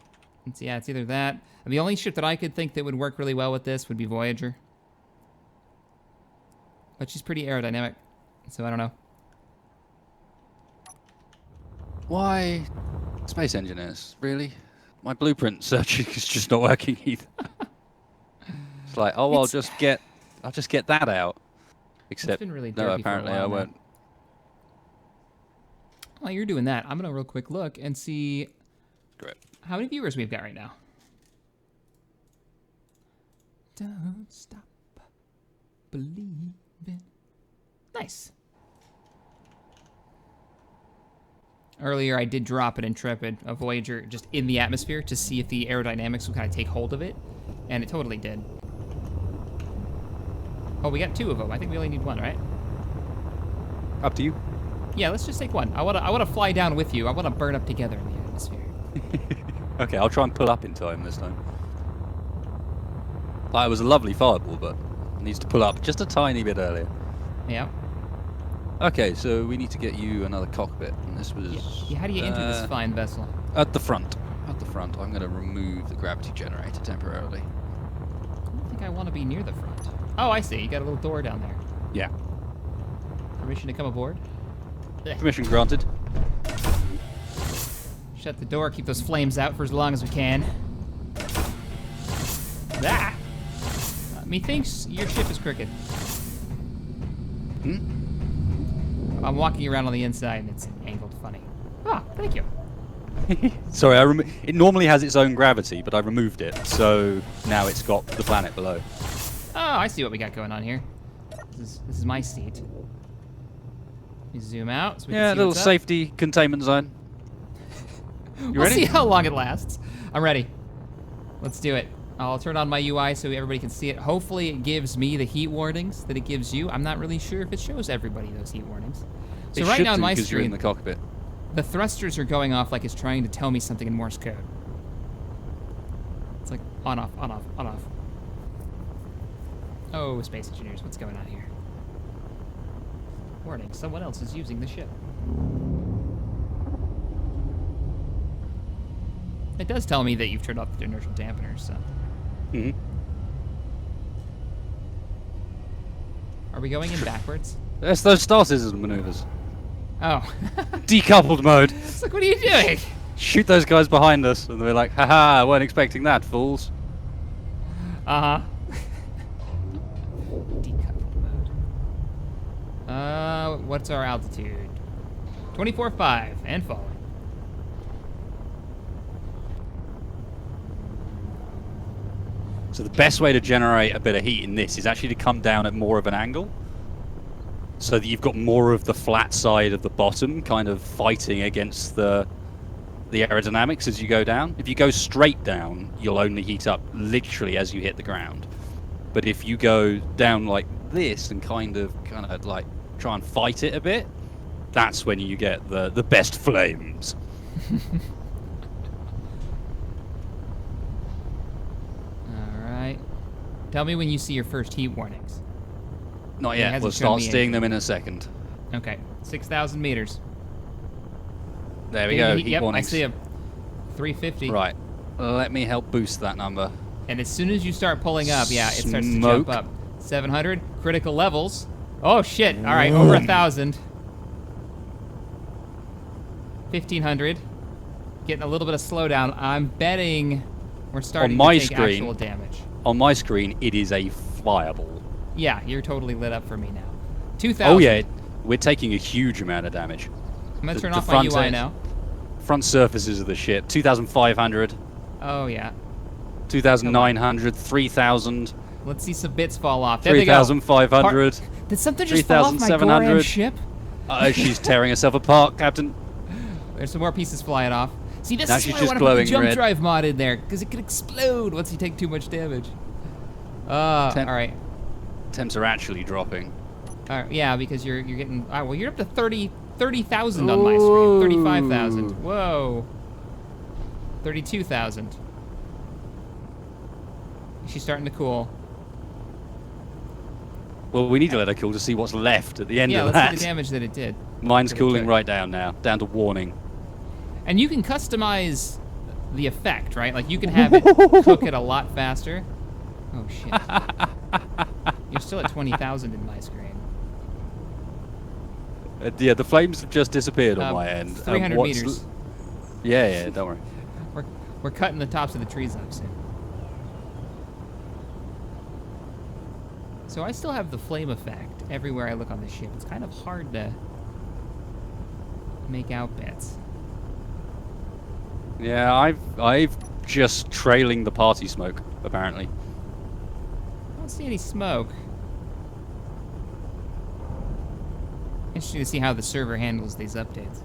It's either that. And the only ship that I could think that would work really well with this would be Voyager. But she's pretty aerodynamic, so I don't know. Why space engineers? Really? My blueprint searching is just not working either. It's like, oh, I'll just get that out. Except, it's been really no, derpy apparently for a while I now. won't. While you're doing that, I'm gonna real quick look and see Great. how many viewers we've got right now. Don't stop believing. Nice. Earlier, I did drop an Intrepid, a Voyager, just in the atmosphere to see if the aerodynamics would kind of take hold of it, and it totally did. Oh, we got 2 of them. I think we only need 1, right? Up to you. Yeah, let's just take 1. I wanna fly down with you. I wanna burn up together in the atmosphere. Okay, I'll try and pull up in time this time. Like, it was a lovely fireball, but it needs to pull up just a tiny bit earlier. Yeah. Okay, so we need to get you another cockpit, and this was... Yeah, how do you enter this fine vessel? At the front. At the front. I'm going to remove the gravity generator temporarily. I don't think I want to be near the front. Oh, I see. You got a little door down there. Yeah. Permission to come aboard? Permission granted. Shut the door, keep those flames out for as long as we can. Ah! Methinks your ship is crooked. Hmm? I'm walking around on the inside and it's angled funny. Ah, thank you. Sorry, it normally has its own gravity, but I removed it, so now it's got the planet below. Oh, I see what we got going on here. This is my seat. Let me zoom out so we Yeah, a can see little what's up. safety containment zone. You We'll ready? see how long it lasts. I'm ready. Let's do it. I'll turn on my UI so everybody can see it. Hopefully it gives me the heat warnings that it gives you. I'm not really sure if it shows everybody those heat warnings. So It right should now on do, my 'cause you're in screen, the cockpit. the thrusters are going off like it's trying to tell me something in Morse code. It's like on, off, on, off, on, off. Oh, space engineers, what's going on here? Warning, someone else is using the ship. It does tell me that you've turned off the inertial dampeners, so. Hmm. Are we going in backwards? That's those Star Scissors maneuvers. Oh. Decoupled mode. It's like, what are you doing? Shoot those guys behind us, and they're like, haha, I weren't expecting that, fools. Uh-huh. Decoupled mode. What's our altitude? 24.5 and falling. So the best way to generate a bit of heat in this is actually to come down at more of an angle, so that you've got more of the flat side of the bottom kind of fighting against the aerodynamics as you go down. If you go straight down, you'll only heat up literally as you hit the ground. But if you go down like this and kind of like try and fight it a bit, that's when you get the best flames. Alright. Tell me when you see your first heat warnings. Not It yet. hasn't We'll shown start me seeing them anything. in a second. Okay. 6,000 meters. There we go. Heat Yep, warnings. I see him. 350. Right. Let me help boost that number. And as soon as you start pulling up, yeah, it starts to Smoke. jump up. 700 critical levels. Oh shit! All right, over 1,000. 1,500. Getting a little bit of slowdown. I'm betting we're starting to take actual damage. On my screen, it is a fireball. Yeah, you're totally lit up for me now. 2,000. Oh yeah, we're taking a huge amount of damage. I'm gonna turn off my UI now. Front surfaces of the ship. 2,500. Oh yeah. 2,900. 3,000. Let's see some bits fall off. There they go. 3,500. Did something just fall off my Goran ship? She's tearing herself apart, Captain. There's some more pieces flying off. See, this Now is she's why I just want to put the glowing jump red. drive mod in there, because it could explode once you take too much damage. All right. Temps are actually dropping. Yeah, because you're getting... well, you're up to 30,000 on my screen. 35,000. Whoa. 32,000. She's starting to cool. Well, we need to let her cool to see what's left at the end of let's that. see the damage that it did. Mine's cooling right down now, down to warning. And you can customize the effect, right? Like, you can have it cook it a lot faster. Oh, shit. You're still at 20,000 in my screen. Yeah, the flames have just disappeared on my end. 300 meters. Yeah, don't worry. We're cutting the tops of the trees up soon. So I still have the flame effect everywhere I look on the ship. It's kind of hard to make out bits. Yeah, I've just trailing the party smoke, apparently. I don't see any smoke. Interesting to see how the server handles these updates.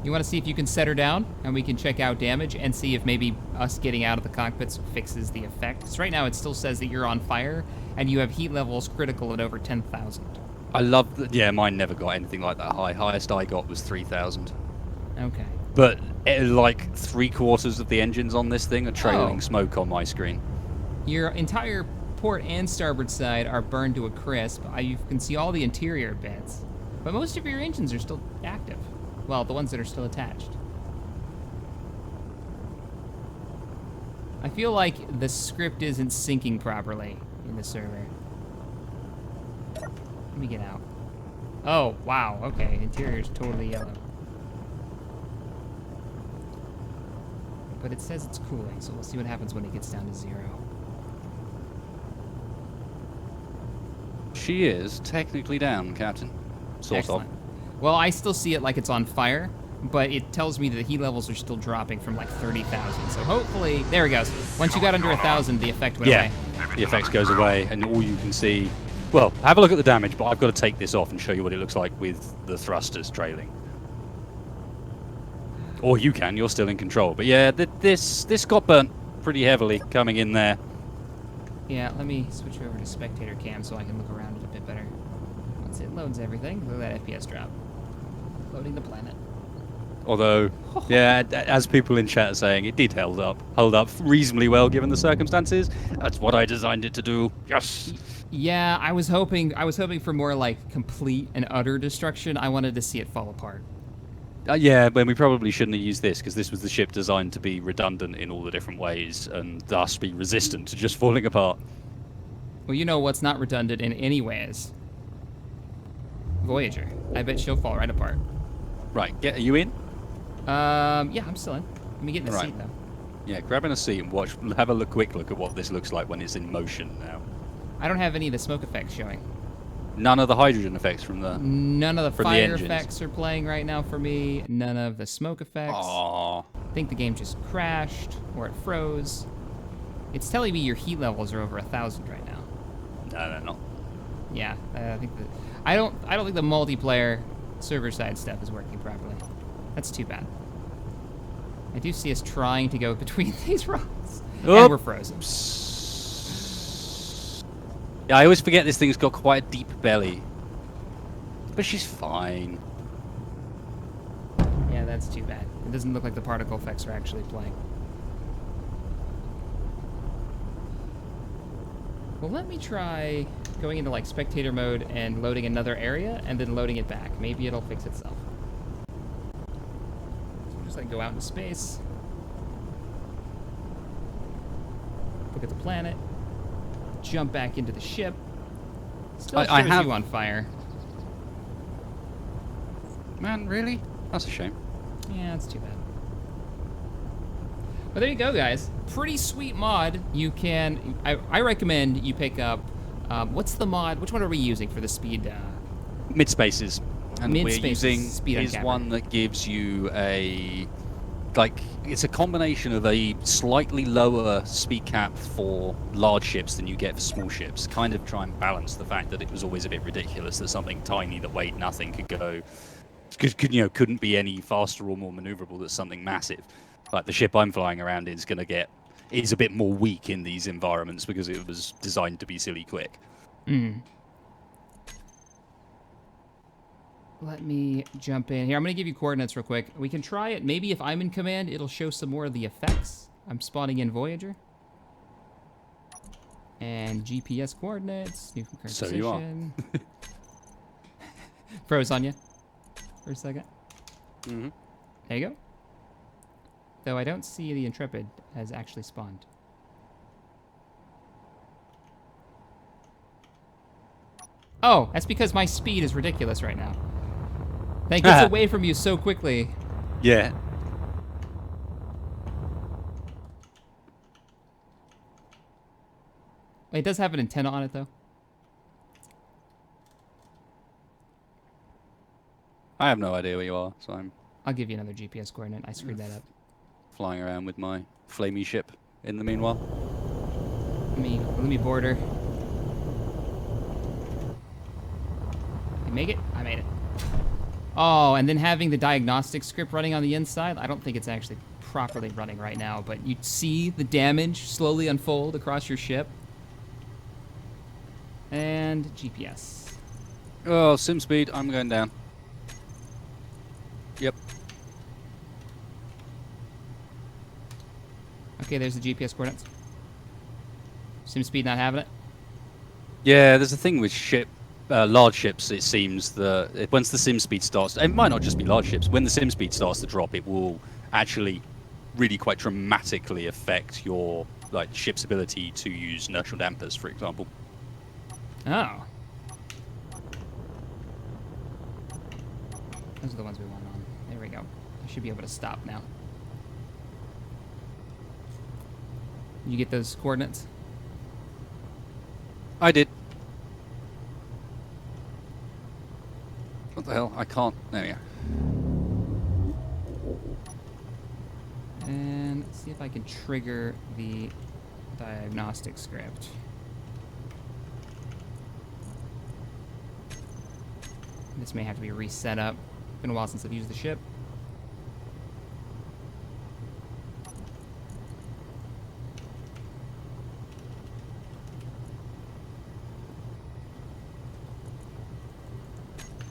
You want to see if you can set her down, and we can check out damage and see if maybe us getting out of the cockpits fixes the effect. Because right now it still says that you're on fire, and you have heat levels critical at over 10,000. I love that. Yeah, mine never got anything like that high. Highest I got was 3,000. Okay. But like 3/4 of the engines on this thing are trailing smoke on my screen. Your entire port and starboard side are burned to a crisp. You can see all the interior bits, but most of your engines are still active. Well, the ones that are still attached. I feel like the script isn't syncing properly in the server. Let me get out. Oh, wow, okay, interior is totally yellow. But it says it's cooling, so we'll see what happens when it gets down to 0. She is technically down, Captain. Sort Excellent. Well, I still see it like it's on fire, but it tells me that the heat levels are still dropping from like 30,000. So hopefully, there it goes. Once you got under 1,000, the effect went away. The effect goes away, and all you can see... Well, have a look at the damage, but I've got to take this off and show you what it looks like with the thrusters trailing. Or you can, you're still in control. But yeah, this got burnt pretty heavily coming in there. Yeah, let me switch over to spectator cam so I can look around it a bit better. Once it loads everything, look at that FPS drop. Loading the planet. Although, yeah, as people in chat are saying, it did hold up reasonably well given the circumstances. That's what I designed it to do. Yes. Yeah, I was hoping for more like complete and utter destruction. I wanted to see it fall apart. Yeah, but we probably shouldn't have used this, because this was the ship designed to be redundant in all the different ways, and thus be resistant to just falling apart. Well, you know what's not redundant in any ways? Voyager. I bet she'll fall right apart. Right, are you in? Yeah, I'm still in. Let me get in the seat, though. Yeah, grab in a seat and watch. Have a quick look at what this looks like when it's in motion now. I don't have any of the smoke effects showing. None of the hydrogen effects from the... None of the fire engines. effects are playing right now for me. None of the smoke effects. Aww. I think the game just crashed, or it froze. It's telling me your heat levels are over 1,000 right now. No, they're not. Yeah, I think that... I don't think the multiplayer server-side stuff is working properly. That's too bad. I do see us trying to go between these rocks. And we're frozen. Yeah, I always forget this thing's got quite a deep belly. But she's fine. Yeah, that's too bad. It doesn't look like the particle effects are actually playing. Well, let me try going into like spectator mode and loading another area and then loading it back. Maybe it'll fix itself. So just like go out into space. look at the planet, jump back into the ship. Still I shows have- you on fire. Man, really? That's a shame. Yeah, that's too bad. But there you go, guys. Pretty sweet mod. You can... I recommend you pick up... what's the mod? Which one are we using for the speed? Mid spaces. And Mid-spaces, we're using speed is uncapper. one that gives you a... Like, it's a combination of a slightly lower speed cap for large ships than you get for small ships. Kind of try and balance the fact that it was always a bit ridiculous that something tiny that weighed nothing could go... couldn't be any faster or more maneuverable than something massive. Like the ship I'm flying around is is a bit more weak in these environments because it was designed to be silly quick. Let me jump in here. I'm going to give you coordinates real quick. We can try it. Maybe if I'm in command, it'll show some more of the effects. I'm spawning in Voyager. And GPS coordinates. New concurrent So position. you are. Froze on you for a second. Mm-hmm. There you go. Though I don't see the Intrepid has actually spawned. Oh, that's because my speed is ridiculous right now. That gets away from you so quickly. Yeah. It does have an antenna on it, though. I have no idea where you are, so I'm I'll give you another GPS coordinate. I screwed that up. flying around with my flamey ship in the meanwhile. Let me board her. You make it? I made it. Oh, and then having the diagnostic script running on the inside, I don't think it's actually properly running right now, but you see the damage slowly unfold across your ship. And GPS. Oh, sim speed, I'm going down. Yep. Okay, there's the GPS coordinates. Sim speed not having it. Yeah, there's a thing with large ships, it seems that once the sim speed starts, it might not just be large ships, when the sim speed starts to drop, it will actually really quite dramatically affect your ship's ability to use inertial dampers, for example. Oh. Those are the ones we want on. There we go. I should be able to stop now. You get those coordinates? I did. What the hell? I can't. There we go. And let's see if I can trigger the diagnostic script. This may have to be reset up. Been a while since I've used the ship.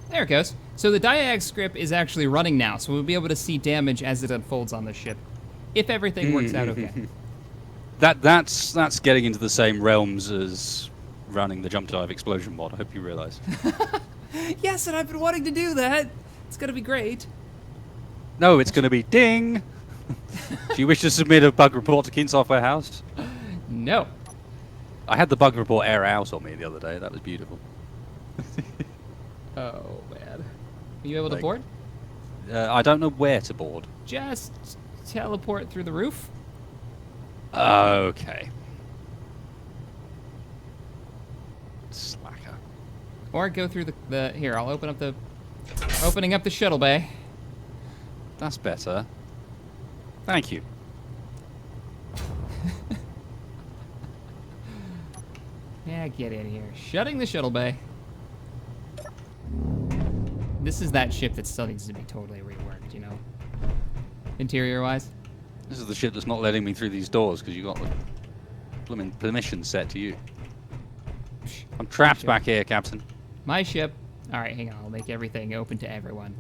There it goes. So the diag script is actually running now, so we'll be able to see damage as it unfolds on the ship, if everything works out okay. That's getting into the same realms as running the jump dive explosion mod. I hope you realize. Yes, and I've been wanting to do that. It's gonna be great. No, it's going to be ding. Do you wish to submit a bug report to Keen Software House? No. I had the bug report air out on me the other day. That was beautiful. Oh, man. Are you able to Like- board? I don't know where to board. Just teleport through the roof. Okay. Slacker. Or go through the here, I'll opening up the shuttle bay. That's better. Thank you. Yeah, get in here. Shutting the shuttle bay. This is that ship that still needs to be totally reworked, you know? Interior-wise. This is the shit that's not letting me through these doors because you got the blooming permission set to you. I'm trapped Ship. back here, Captain. My ship. All right, hang on. I'll make everything open to everyone.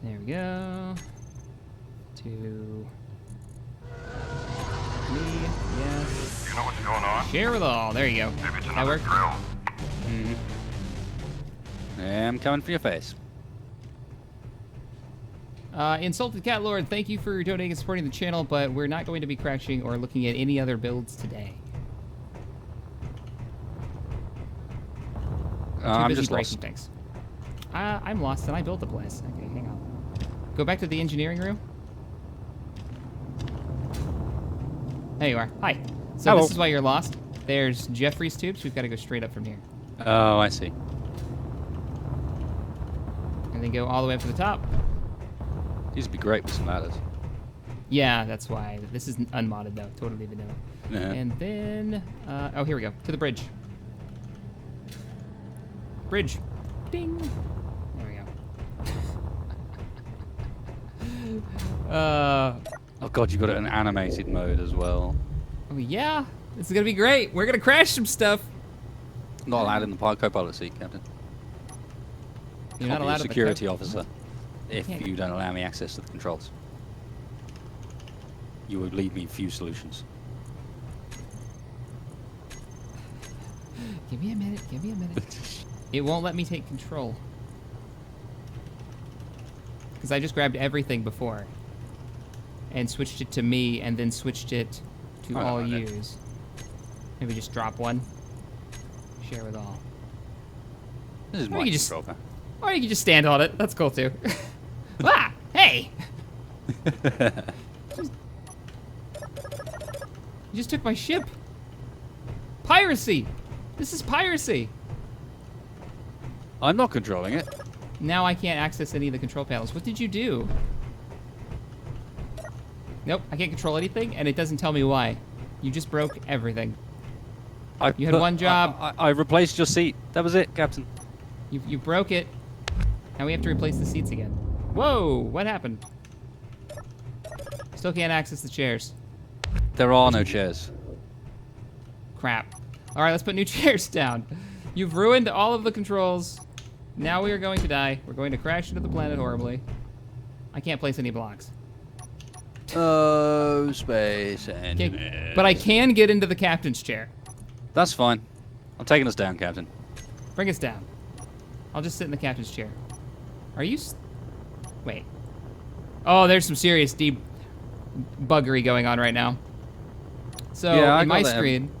There we go. To me, yes. You know what's going on? Share with all. There you go. Maybe it's That another worked? drill. I'm coming for your face. Insulted Cat Lord, thank you for donating and supporting the channel, but we're not going to be crashing or looking at any other builds today. I'm just breaking lost. things. I'm lost and I built the place. Okay, hang on. Go back to the engineering room. There you are. Hi. So Hello. this is why you're lost. There's Jeffrey's tubes. We've got to go straight up from here. Oh, I see. And then go all the way up to the top. These would be great with some ladders. Yeah, that's why. This is unmodded, though. Totally vanilla. Yeah. And then... oh, here we go. To the bridge. Bridge. Ding. There we go. Oh god, you got it in animated mode as well. Oh, yeah. This is going to be great. We're going to crash some stuff. Not allowed in the co-pilot seat, Captain. You're Can't not be a allowed to security officer if Can't. you don't allow me access to the controls. You would leave me few solutions. Give me a minute. Give me a minute. It won't let me take control. Because I just grabbed everything before. And switched it to me, and then switched it to Oh, all okay. use. Maybe just drop one. Share with all. This is Or my you just- control panel. Or you can just stand on it. That's cool, too. Ah! Hey! You just took my ship. Piracy! This is piracy! I'm not controlling it. Now I can't access any of the control panels. What did you do? Nope, I can't control anything, and it doesn't tell me why. You just broke everything. You had one job. I replaced your seat. That was it, Captain. You broke it. Now we have to replace the seats again. Whoa, what happened? Still can't access the chairs. There are no chairs. Crap. All right, let's put new chairs down. You've ruined all of the controls. Now we are going to die. We're going to crash into the planet horribly. I can't place any blocks. Oh, space Okay, engineers. but I can get into the captain's chair. That's fine. I'm taking us down, Captain. Bring us down. I'll just sit in the captain's chair. Are you... Wait. Oh, there's some serious deep buggery going on right now. So, Yeah, I in my got that. screen,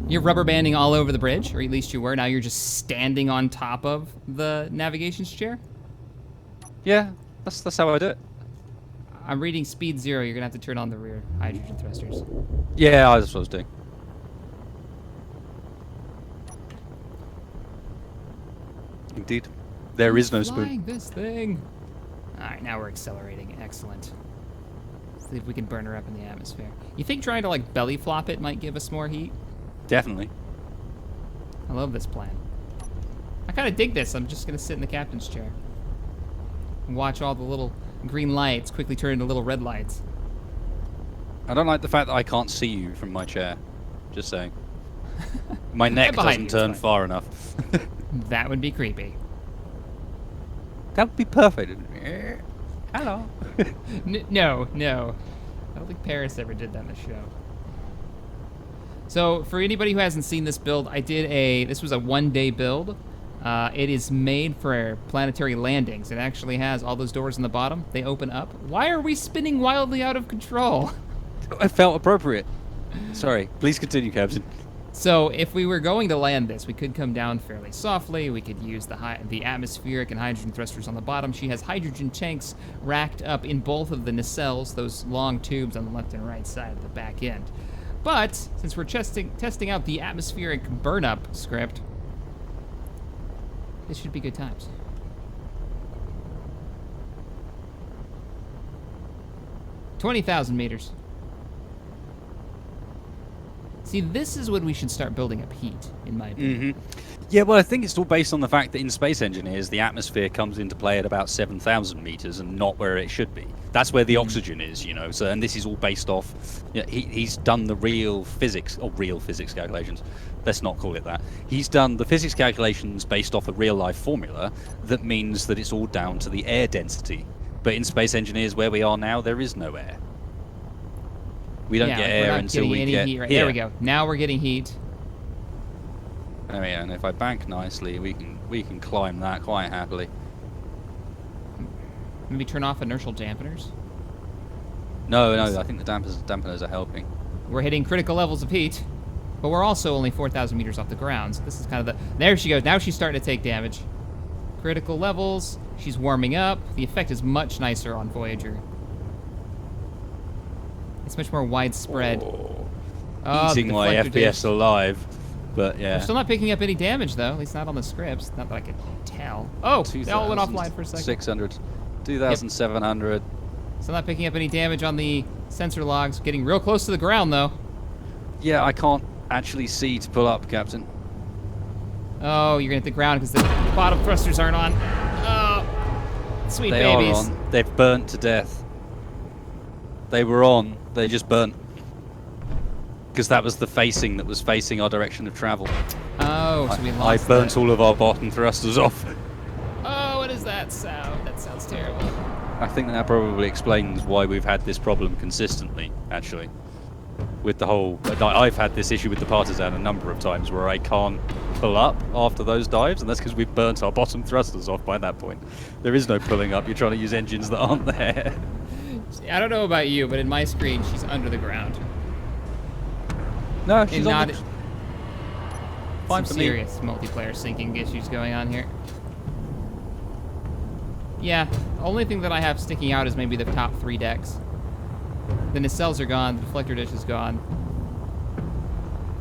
you're rubber banding all over the bridge, or at least you were. Now you're just standing on top of the navigation's chair. Yeah, that's how I do it. I'm reading speed 0. You're going to have to turn on the rear hydrogen thrusters. Yeah, that's what I was doing. Indeed. There is no spoon. Flying this thing. All right, now we're accelerating. Excellent. Let's see if we can burn her up in the atmosphere. You think trying to like belly flop it might give us more heat? Definitely. I love this plan. I kind of dig this. I'm just gonna sit in the captain's chair and watch all the little green lights quickly turn into little red lights. I don't like the fact that I can't see you from my chair. Just saying. My neck behind doesn't you, turn it's far enough. That would be creepy. That would be perfect. Hello. No. I don't think Paris ever did that in the show. So for anybody who hasn't seen this build, this was a one-day build. It is made for planetary landings. It actually has all those doors in the bottom. They open up. Why are we spinning wildly out of control? I felt appropriate. Sorry. Please continue, Captain. So if we were going to land this, we could come down fairly softly. We could use the atmospheric and hydrogen thrusters on the bottom. She has hydrogen tanks racked up in both of the nacelles, those long tubes on the left and right side of the back end. But since we're testing out the atmospheric burn-up script, this should be good times. $20,000 meters. See, this is when we should start building up heat, in my opinion. Yeah, well, I think it's all based on the fact that in Space Engineers, the atmosphere comes into play at about 7,000 meters and not where it should be. That's where the oxygen is, you know. So, and this is all based off. You know, he's done the real physics calculations. Let's not call it that. He's done the physics calculations based off a real life formula that means that it's all down to the air density. But in Space Engineers, where we are now, there is no air. We don't get we're air not until getting we any get heat right. here. There we go. Now we're getting heat. Oh yeah, and if I bank nicely, we can climb that quite happily. Maybe turn off inertial dampeners. No, I think the dampeners are helping. We're hitting critical levels of heat, but we're also only 4,000 meters off the ground. So this is kind of the... There she goes. Now she's starting to take damage. Critical levels. She's warming up. The effect is much nicer on Voyager. It's much more widespread. Oh, Eating my FPS alive, but yeah. We're still not picking up any damage, though. At least not on the scripts. Not that I can tell. Oh, they all went offline for a second. 600, 2,700. Still not picking up any damage on the sensor logs. Getting real close to the ground, though. Yeah, I can't actually see to pull up, Captain. Oh, you're gonna hit the ground because the bottom thrusters aren't on. Oh, sweet They babies. are on. They've burnt to death. They were on. They just burnt. Because that was the facing that was facing our direction of travel. Oh, so we I lost burnt that. all of our bottom thrusters off. Oh, what is that sound? That sounds terrible. I think that probably explains why we've had this problem consistently, actually. With the whole... I've had this issue with the Partisan a number of times where I can't pull up after those dives, and that's because we've burnt our bottom thrusters off by that point. There is no pulling up. You're trying to use engines that aren't there. I don't know about you, but in my screen, she's under the ground. No, she's And on not... the... Fine Some for me. serious multiplayer syncing issues going on here. Yeah, only thing that I have sticking out is maybe the top 3 decks. The nacelles are gone, the deflector dish is gone.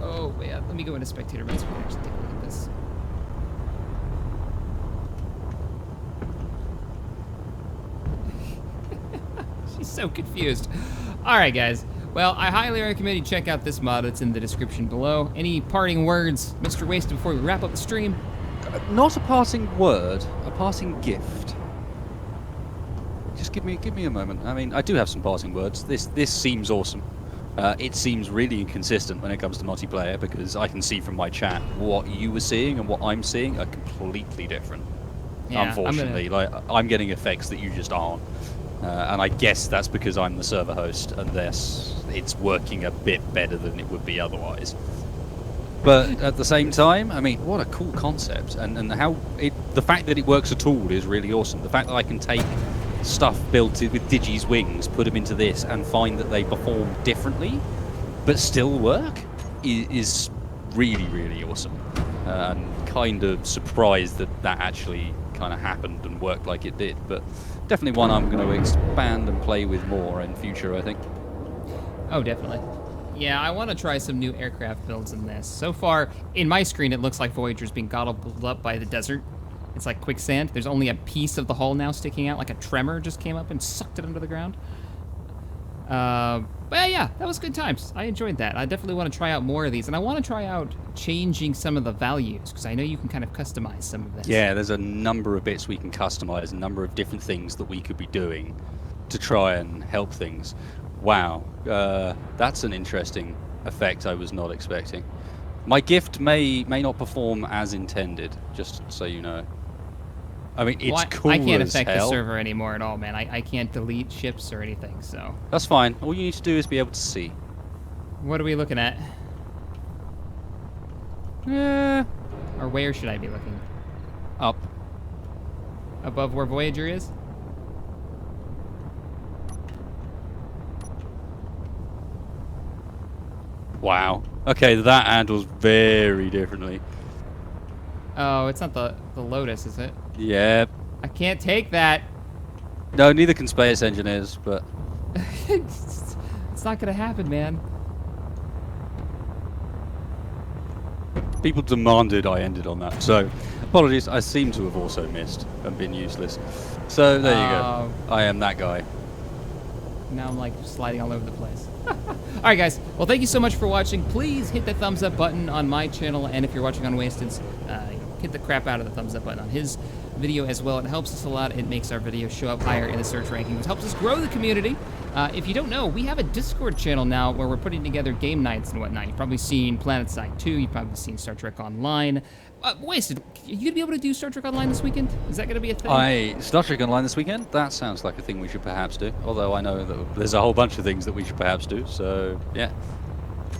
Oh, yeah, let me go into spectator mode so we can actually take a look at this. She's so confused. All right, guys. Well, I highly recommend you check out this mod. It's in the description below. Any parting words, Mr. Wasted, before we wrap up the stream? Not a passing word, a passing gift. Just give me a moment. I mean, I do have some passing words. This seems awesome. It seems really inconsistent when it comes to multiplayer because I can see from my chat what you were seeing and what I'm seeing are completely different. Yeah, Unfortunately, I'm getting effects that you just aren't. And I guess that's because I'm the server host, and it's working a bit better than it would be otherwise. But at the same time, I mean, what a cool concept, and how the fact that it works at all is really awesome. The fact that I can take stuff built with Digi's wings, put them into this, and find that they perform differently, but still work, is really, really awesome. And kind of surprised that actually kind of happened and worked like it did, but definitely one I'm going to expand and play with more in future, I think. Oh, definitely. Yeah, I want to try some new aircraft builds in this. So far, in my screen, it looks like Voyager's being gobbled up by the desert. It's like quicksand. There's only a piece of the hull now sticking out, like a tremor just came up and sucked it under the ground. But yeah, that was good times. I enjoyed that. I definitely want to try out more of these, and I want to try out changing some of the values, because I know you can kind of customize some of this. Yeah, there's a number of bits we can customize, a number of different things that we could be doing to try and help things. Wow, that's an interesting effect I was not expecting. My gift may not perform as intended, just so you know. I mean, it's cool I can't as affect hell. the server anymore at all, man. I can't delete ships or anything, so... That's fine. All you need to do is be able to see. What are we looking at? Or where should I be looking? Up. Above where Voyager is? Wow. Okay, that handles very differently. Oh, it's not the Lotus, is it? Yep. I can't take that. No, neither can space engineers, but... It's not gonna happen, man. People demanded I ended on that, so apologies. I seem to have also missed and been useless. So there you go. I am that guy. Now I'm like sliding all over the place. All right, guys. Well, thank you so much for watching. Please hit that thumbs up button on my channel, and if you're watching on Wasted's, hit the crap out of the thumbs up button on his video as well. It helps us a lot. It makes our videos show up higher in the search rankings. It helps us grow the community. If you don't know, we have a Discord channel now where we're putting together game nights and whatnot. You've probably seen PlanetSide 2. You've probably seen Star Trek Online. Wasted, you gonna be able to do Star Trek Online this weekend? Is that gonna be a thing? Star Trek Online this weekend? That sounds like a thing we should perhaps do. Although I know that there's a whole bunch of things that we should perhaps do, so yeah.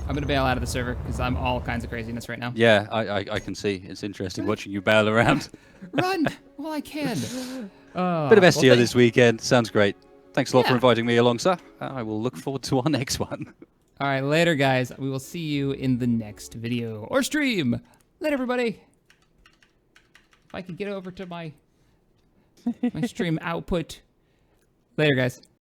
I'm gonna bail out of the server because I'm all kinds of craziness right now. Yeah, I can see. It's interesting watching you bail around. Run! Well, I can. Oh, Bit of well, STO this weekend. Sounds great. Thanks a lot for Yeah. inviting me along, sir. I will look forward to our next one. All right, later, guys. We will see you in the next video or stream. Later, everybody. If I could get over to my stream output. Later, guys.